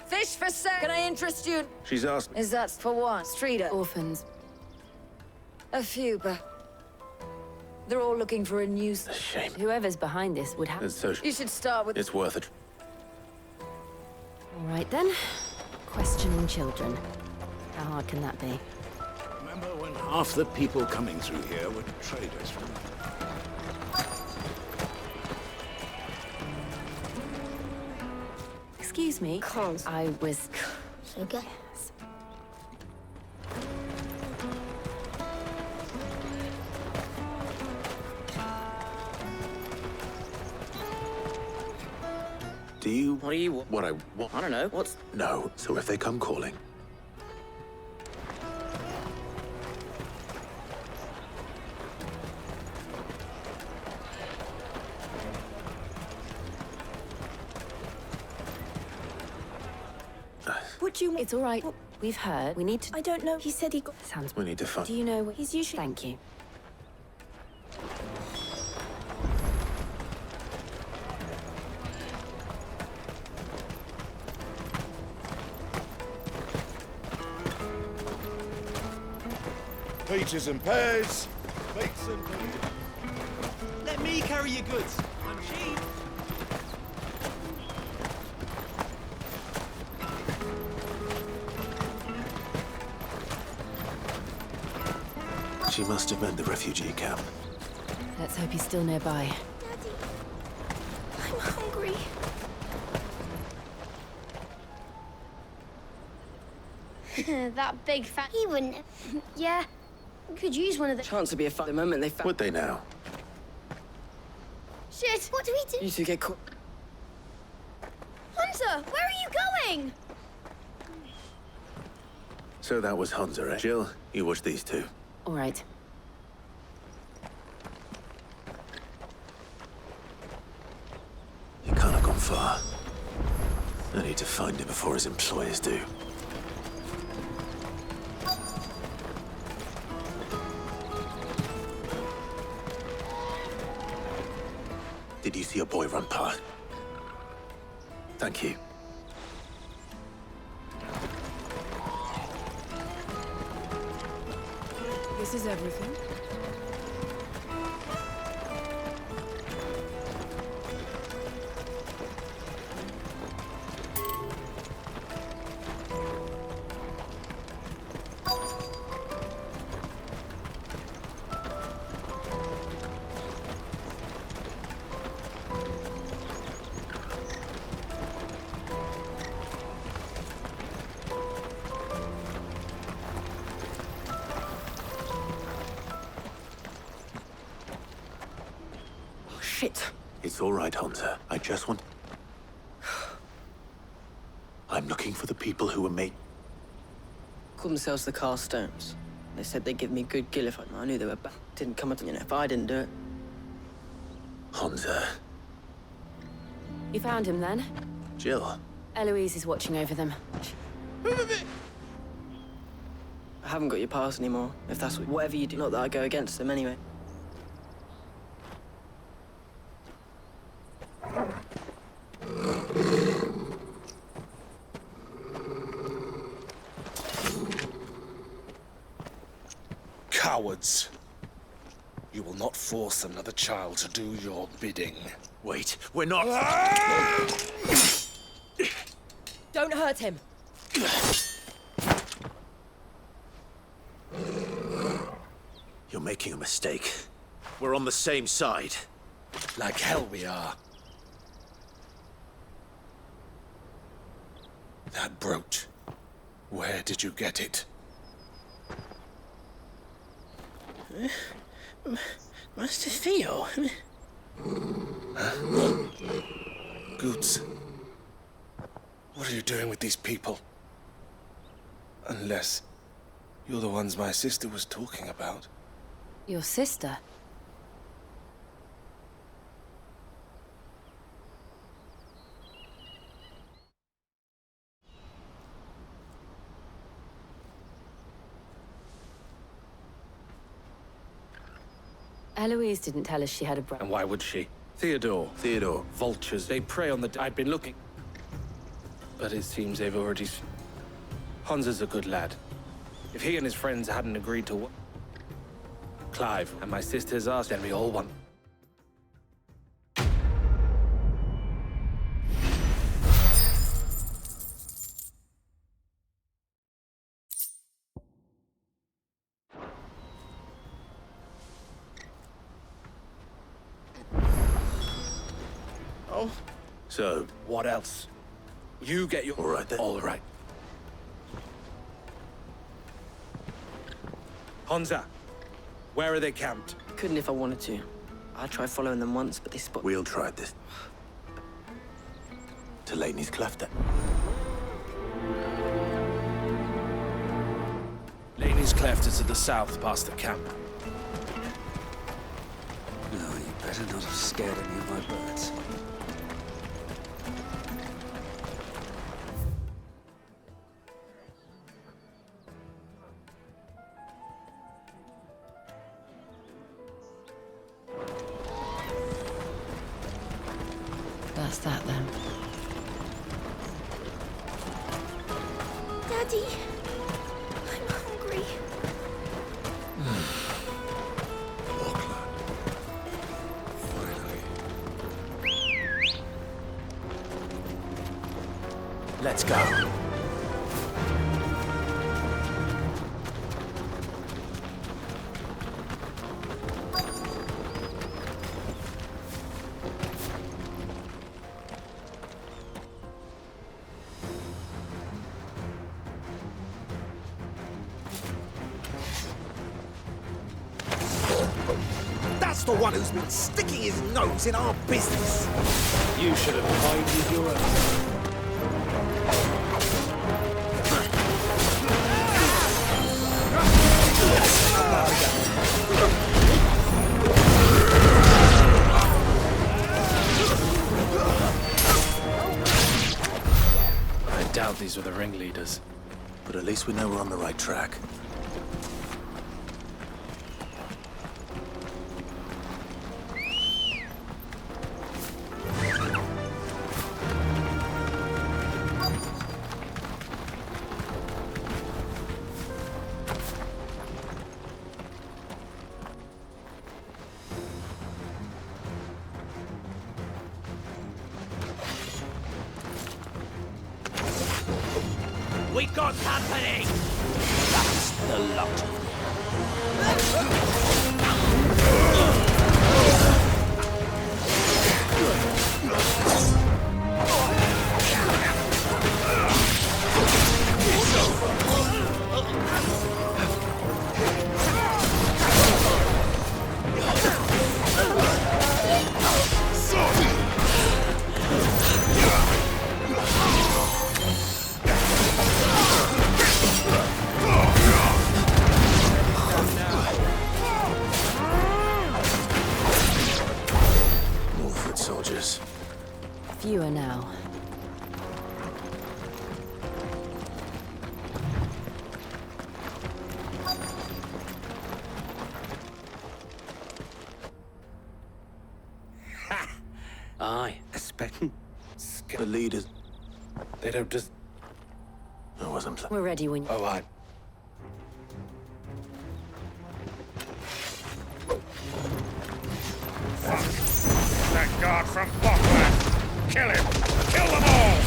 Speaker 17: Fish for sale. Can I interest you?
Speaker 1: She's asked me.
Speaker 17: Is that for what? Streeter?
Speaker 22: Orphans.
Speaker 17: A few, but... They're all looking for a new...
Speaker 1: A shame.
Speaker 22: Whoever's behind this would have...
Speaker 1: It's so...
Speaker 17: You should start with...
Speaker 1: It's worth it.
Speaker 22: All right, then. Questioning children. How hard can that be?
Speaker 12: Remember when half the people coming through here were traders from...
Speaker 22: Excuse me. I was...
Speaker 8: Sugar?
Speaker 22: Yes.
Speaker 1: Do you...
Speaker 13: What do you want?
Speaker 1: What I want?
Speaker 13: I don't know. What's...
Speaker 1: No. So if they come calling...
Speaker 22: Would you... It's all right. We've heard. We need to...
Speaker 6: I don't know. He said he got...
Speaker 22: Sounds...
Speaker 1: We need to find...
Speaker 6: Do you know what he's usually...
Speaker 22: Thank you.
Speaker 14: Peaches and pears, bakes and beans.
Speaker 20: Let me carry your goods. I'm cheap.
Speaker 1: She must have meant the refugee camp.
Speaker 22: Let's hope he's still nearby.
Speaker 8: Daddy, I'm hungry. That big fat... He wouldn't... Yeah. Could use one of the...
Speaker 13: Chance to be a fight the moment they found...
Speaker 1: Would they now?
Speaker 8: Shit! What do we do?
Speaker 13: You two get caught.
Speaker 8: Hansa, where are you going?
Speaker 1: So that was Hansa, eh? Jill, you watch these two.
Speaker 22: All right.
Speaker 1: He can't have gone far. I need to find him before his employers do. Did you see a boy run past? Thank you.
Speaker 22: This is everything.
Speaker 23: Shit.
Speaker 1: It's all right, Hansa. I just want... I'm looking for the people who were made...
Speaker 5: Call themselves the Carstones. They said they'd give me good gill if I knew they were back. Didn't come up, if I didn't do it.
Speaker 1: Hansa.
Speaker 22: You found him then?
Speaker 1: Jill.
Speaker 22: Eloise is watching over them.
Speaker 5: I haven't got your pass anymore, if that's whatever you do. Not that I go against them anyway.
Speaker 16: Cowards. You will not force another child to do your bidding.
Speaker 1: Wait, we're not...
Speaker 22: Don't hurt him.
Speaker 1: You're making a mistake. We're on the same side.
Speaker 16: Like hell we are. That brooch. Where did you get it?
Speaker 5: Master Theo.
Speaker 16: Goots. What are you doing with these people? Unless you're the ones my sister was talking about.
Speaker 22: Your sister? Eloise didn't tell us she had a brother.
Speaker 11: And why would she? Theodore. Vultures. They prey on the... I'd been looking. But it seems they've already... Hansa's a good lad. If he and his friends hadn't agreed to... Clive and my sister's asked, then we all won.
Speaker 1: So,
Speaker 11: what else? You get your...
Speaker 1: All right, then.
Speaker 11: All right. Hansa, where are they camped?
Speaker 5: Couldn't if I wanted to. I tried following them once, but they spot...
Speaker 1: We'll try this. To Laney's Cleft, then.
Speaker 11: Laney's Cleft is to the south, past the camp.
Speaker 18: No, you better not have scared any of my birds.
Speaker 22: That's that then.
Speaker 8: Daddy, I'm hungry.
Speaker 1: Let's go.
Speaker 20: That's the one who's been sticking his nose in our business.
Speaker 11: You should have minded your own. I doubt these were the ringleaders.
Speaker 1: But at least we know we're on the right track.
Speaker 9: We got company! That's the lot of
Speaker 22: Fewer now.
Speaker 11: Aye, expecting.
Speaker 1: The leaders.
Speaker 11: They don't just.
Speaker 1: I wasn't.
Speaker 22: We're ready when.
Speaker 11: Oh, aye.
Speaker 9: that guard from Bokland! Kill him! Kill them all!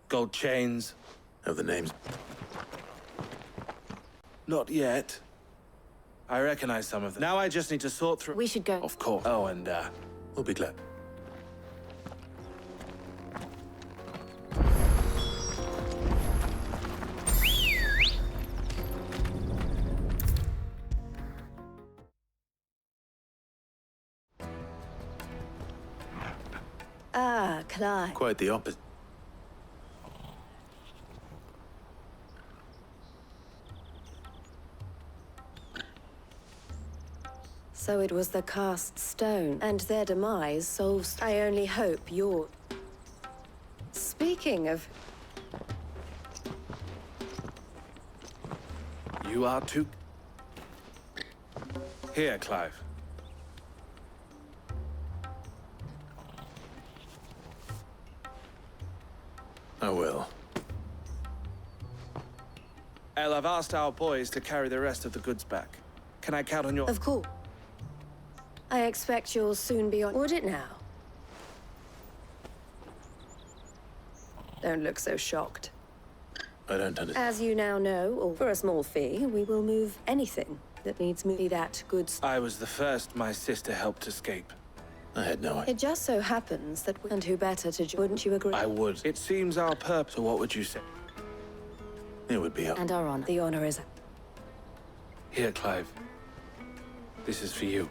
Speaker 11: Gold chains.
Speaker 1: Have the names?
Speaker 11: Not yet. I recognize some of them. Now I just need to sort through.
Speaker 22: We should go.
Speaker 11: Of course. Oh, and
Speaker 1: we'll be glad.
Speaker 23: Ah, Clive.
Speaker 1: Quite the opposite.
Speaker 23: So it was the cast stone, and their demise solves. I only hope you're. Speaking of.
Speaker 11: You are too. Here, Clive.
Speaker 1: I will.
Speaker 11: El, I've asked our boys to carry the rest of the goods back. Can I count on your...
Speaker 23: Of course. I expect you'll soon be on. Would it now? Don't look so shocked.
Speaker 1: I don't understand.
Speaker 23: As you now know, or for a small fee, we will move anything. that needs me that goods.
Speaker 11: I was the first my sister helped escape.
Speaker 1: I had no idea.
Speaker 23: It just so happens that and who better to wouldn't you agree?
Speaker 11: I would. It seems our purpose. So what would you say?
Speaker 1: It would be up.
Speaker 22: And our honor.
Speaker 23: The honor is.
Speaker 11: Here, Clive. This is for you.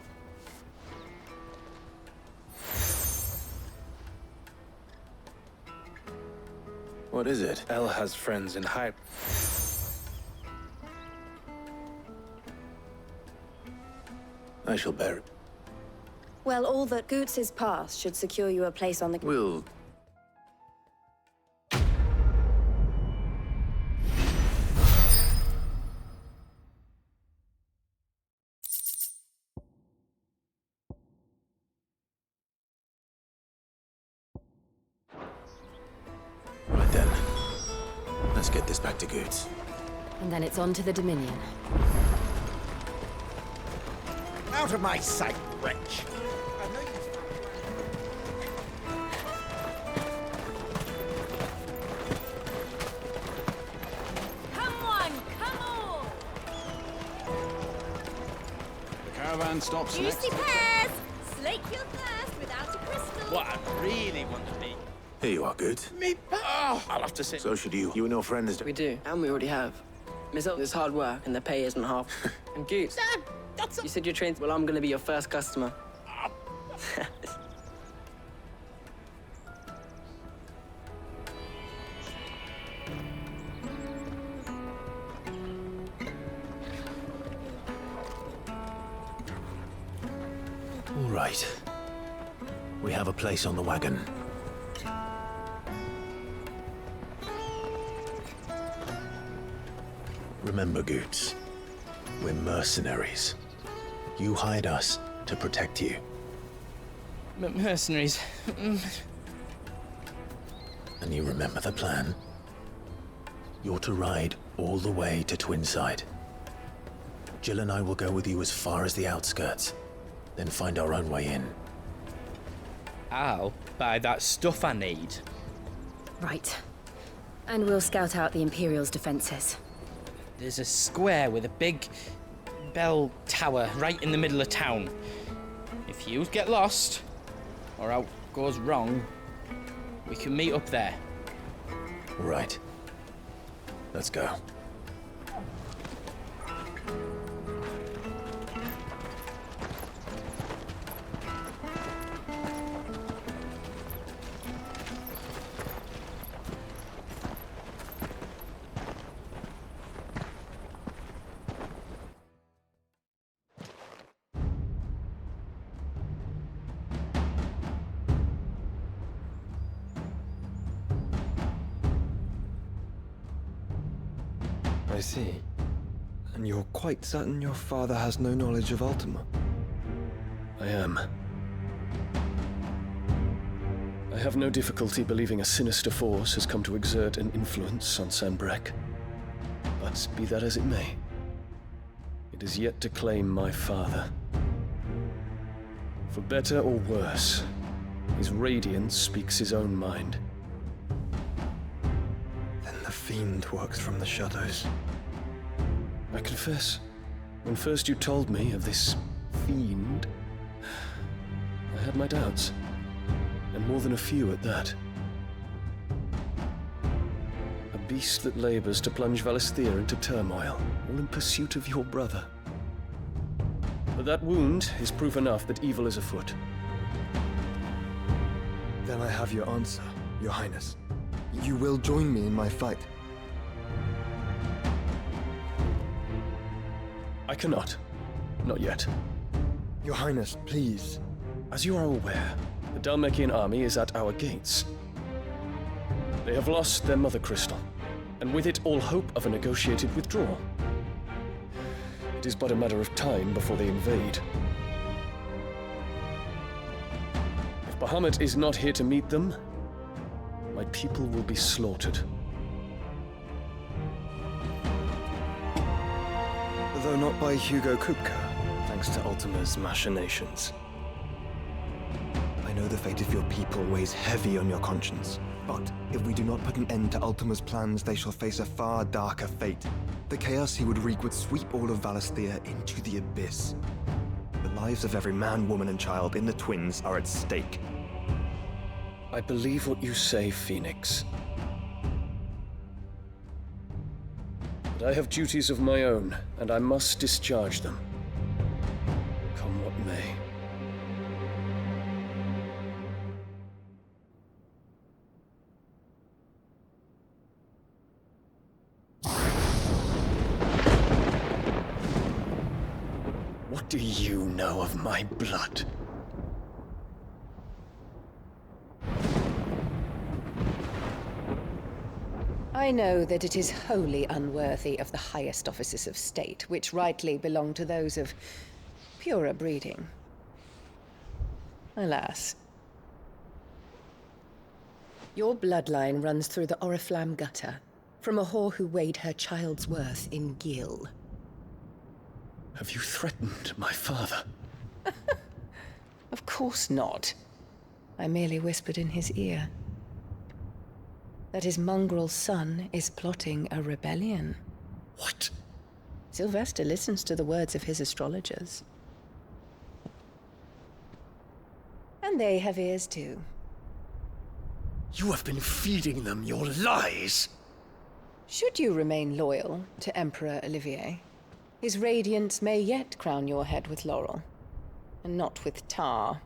Speaker 1: What is it?
Speaker 11: Elle has friends in high.
Speaker 1: I shall bear it.
Speaker 23: Well, all that Goots' past should secure you a place on the.
Speaker 1: We'll... Right then. Let's get this back to Goots.
Speaker 22: And then it's on to the Dominion.
Speaker 20: Out of my sight, wretch!
Speaker 8: Come on, come on!
Speaker 16: The caravan stops
Speaker 8: Juicy
Speaker 16: next.
Speaker 8: pears! Slake your thirst without a crystal.
Speaker 2: What I really want to be.
Speaker 1: Here you are, Goots.
Speaker 2: Me. Oh, I'll have to sit.
Speaker 1: So should you. You and your friends...
Speaker 5: We do, and we already have. It's hard work, and the pay isn't half. And Goots, you said you're trained. Well, I'm gonna be your first customer.
Speaker 1: All right. We have a place on the wagon. Remember, Goots, we're mercenaries. You hired us to protect you.
Speaker 2: Mercenaries.
Speaker 1: And you remember the plan? You're to ride all the way to Twinside. Jill and I will go with you as far as the outskirts, then find our own way in.
Speaker 2: I'll buy that stuff I need.
Speaker 22: Right. And we'll scout out the Imperial's defenses.
Speaker 2: There's a square with a big bell tower right in the middle of town. If you get lost, or out goes wrong, we can meet up there.
Speaker 1: Right. Let's go.
Speaker 7: I see. And you're quite certain your father has no knowledge of Ultima?
Speaker 10: I am. I have no difficulty believing a sinister force has come to exert an influence on Sanbreque. But be that as it may, it is yet to claim my father. For better or worse, his radiance speaks his own mind.
Speaker 7: Then the fiend works from the shadows.
Speaker 10: I confess, when first you told me of this fiend, I had my doubts, and more than a few at that. A beast that labors to plunge Valisthea into turmoil, all in pursuit of your brother. But that wound is proof enough that evil is afoot.
Speaker 7: Then I have your answer, Your Highness. You will join me in my fight.
Speaker 10: I cannot. Not yet.
Speaker 7: Your Highness, please.
Speaker 10: As you are aware, the Dhalmekian army is at our gates. They have lost their mother crystal, and with it all hope of a negotiated withdrawal. It is but a matter of time before they invade. If Bahamut is not here to meet them, my people will be slaughtered.
Speaker 7: Though not by Hugo Kupka, thanks to Ultima's machinations. I know the fate of your people weighs heavy on your conscience. But if we do not put an end to Ultima's plans, they shall face a far darker fate. The chaos he would wreak would sweep all of Valisthea into the abyss. The lives of every man, woman, and child in the Twins are at stake.
Speaker 10: I believe what you say, Phoenix. But I have duties of my own, and I must discharge them. Come what may. What do you know of my blood?
Speaker 3: I know that it is wholly unworthy of the highest offices of state, which rightly belong to those of purer breeding. Alas. Your bloodline runs through the Oriflamme gutter, from a whore who weighed her child's worth in gil.
Speaker 10: Have you threatened my father?
Speaker 3: Of course not. I merely whispered in his ear that his mongrel son is plotting a rebellion.
Speaker 10: What?
Speaker 3: Sylvester listens to the words of his astrologers. And they have ears too.
Speaker 10: You have been feeding them your lies!
Speaker 3: Should you remain loyal to Emperor Olivier, his radiance may yet crown your head with laurel, and not with tar.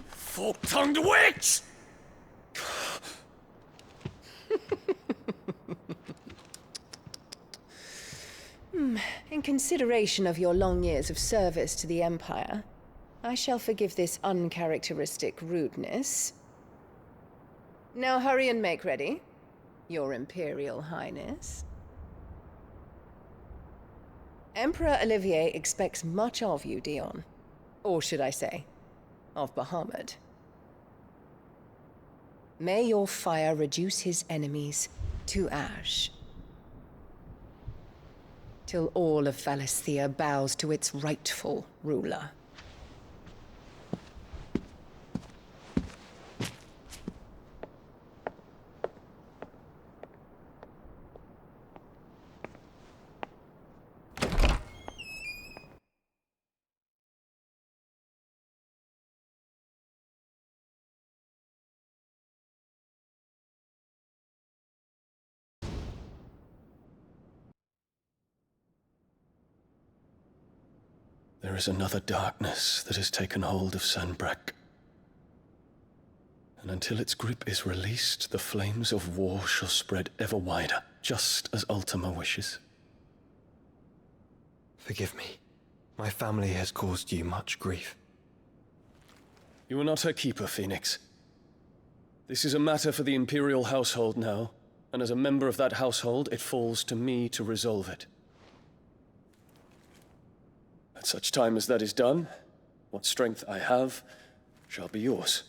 Speaker 10: Fork-tongued witch!
Speaker 3: In consideration of your long years of service to the Empire, I shall forgive this uncharacteristic rudeness. Now hurry and make ready, Your Imperial Highness. Emperor Olivier expects much of you, Dion. Or should I say, of Bahamut. May your fire reduce his enemies to ash, till all of Valisthea bows to its rightful ruler.
Speaker 10: There is another darkness that has taken hold of Sanbreque. And until its grip is released, the flames of war shall spread ever wider, just as Ultima wishes.
Speaker 7: Forgive me. My family has caused you much grief.
Speaker 10: You are not her keeper, Phoenix. This is a matter for the Imperial household now, and as a member of that household, it falls to me to resolve it. At such time as that is done, what strength I have shall be yours.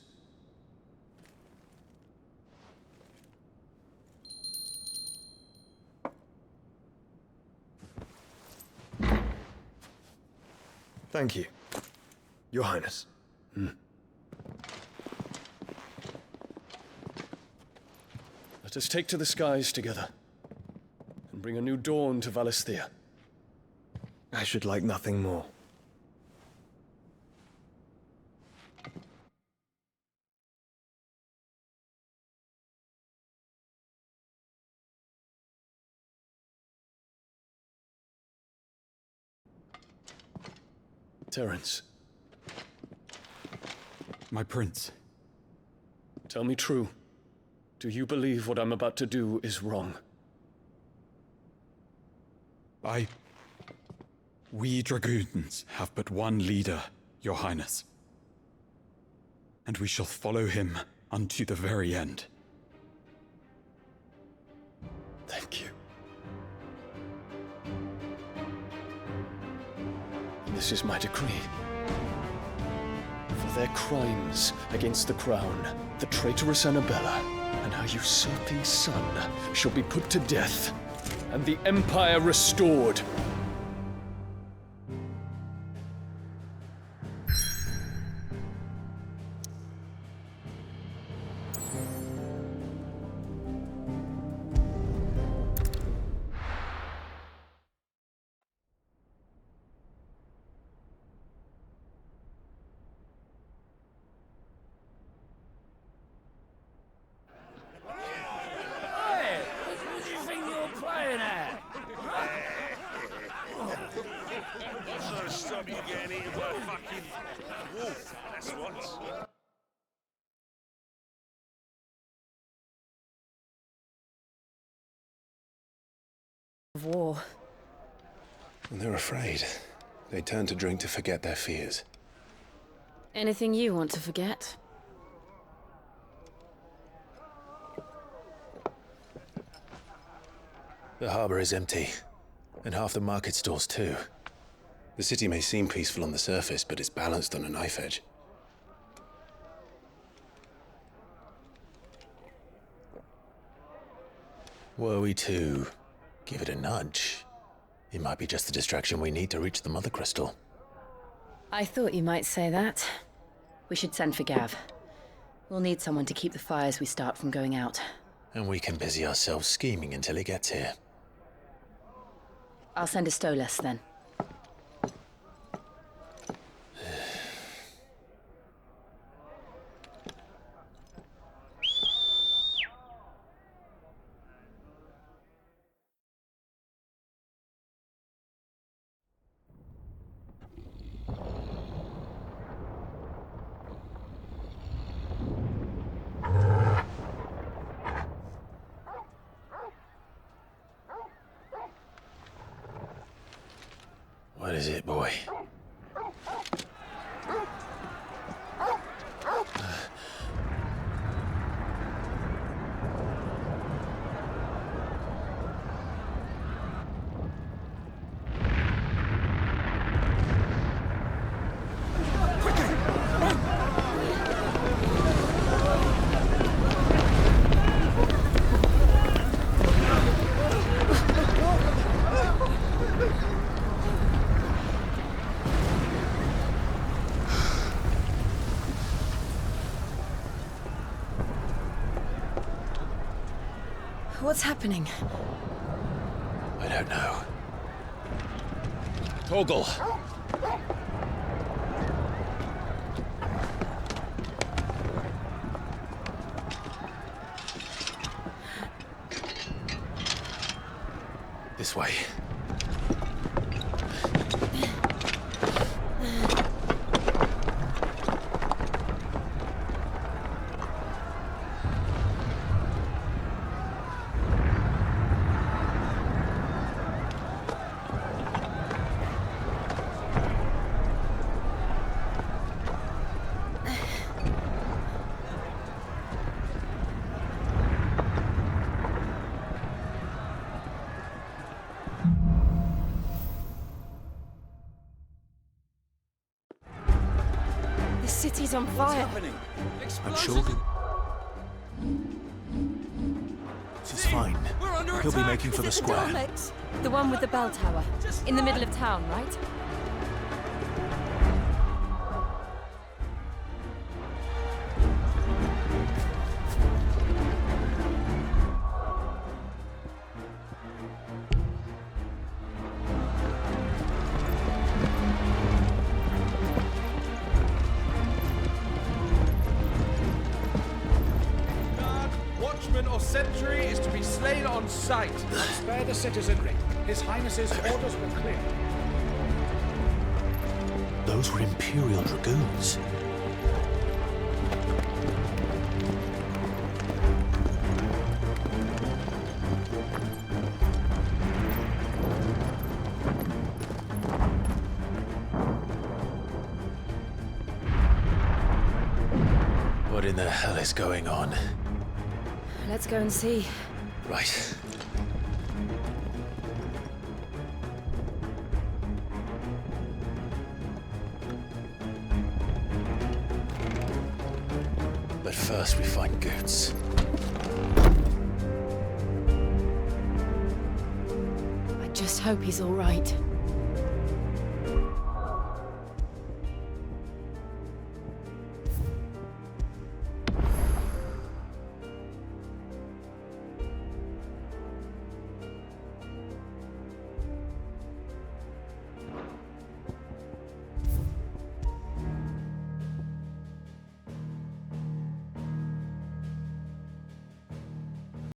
Speaker 7: Thank you, Your Highness.
Speaker 10: Let us take to the skies together, and bring a new dawn to Valisthea.
Speaker 7: I should like nothing more.
Speaker 10: Terence.
Speaker 4: My prince.
Speaker 10: Tell me true. Do you believe what I'm about to do is wrong?
Speaker 4: We dragoons have but one leader, Your Highness. And we shall follow him unto the very end.
Speaker 10: Thank you. This is my decree. For their crimes against the crown, the traitorous Annabella and her usurping son shall be put to death, and the Empire restored.
Speaker 20: dinner!
Speaker 9: So stop you getting eaten by a fucking wolf, that's what.
Speaker 3: War.
Speaker 1: And they're afraid. They turn to drink to forget their fears.
Speaker 22: Anything you want to forget?
Speaker 1: The harbor is empty, and half the market stalls too. The city may seem peaceful on the surface, but it's balanced on a knife edge. Were we to give it a nudge, it might be just the distraction we need to reach the Mother Crystal.
Speaker 22: I thought you might say that. We should send for Gav. We'll need someone to keep the fires we start from going out.
Speaker 1: And we can busy ourselves scheming until he gets here.
Speaker 22: I'll send a Stolas then.
Speaker 1: What is it, boy?
Speaker 22: What's happening?
Speaker 1: I don't know. Torgal! This way.
Speaker 22: The city's on fire.
Speaker 1: I'm sure this is fine. He'll be making for the square.
Speaker 22: The one with the bell tower. In the middle of town, right?
Speaker 20: Or sentry is to be slain on sight. Spare the citizenry. His Highness's orders were clear.
Speaker 1: Those were Imperial Dragoons. What in the hell is going on?
Speaker 22: Let's go and see.
Speaker 1: Right. But first we find Goots.
Speaker 22: I just hope he's all right.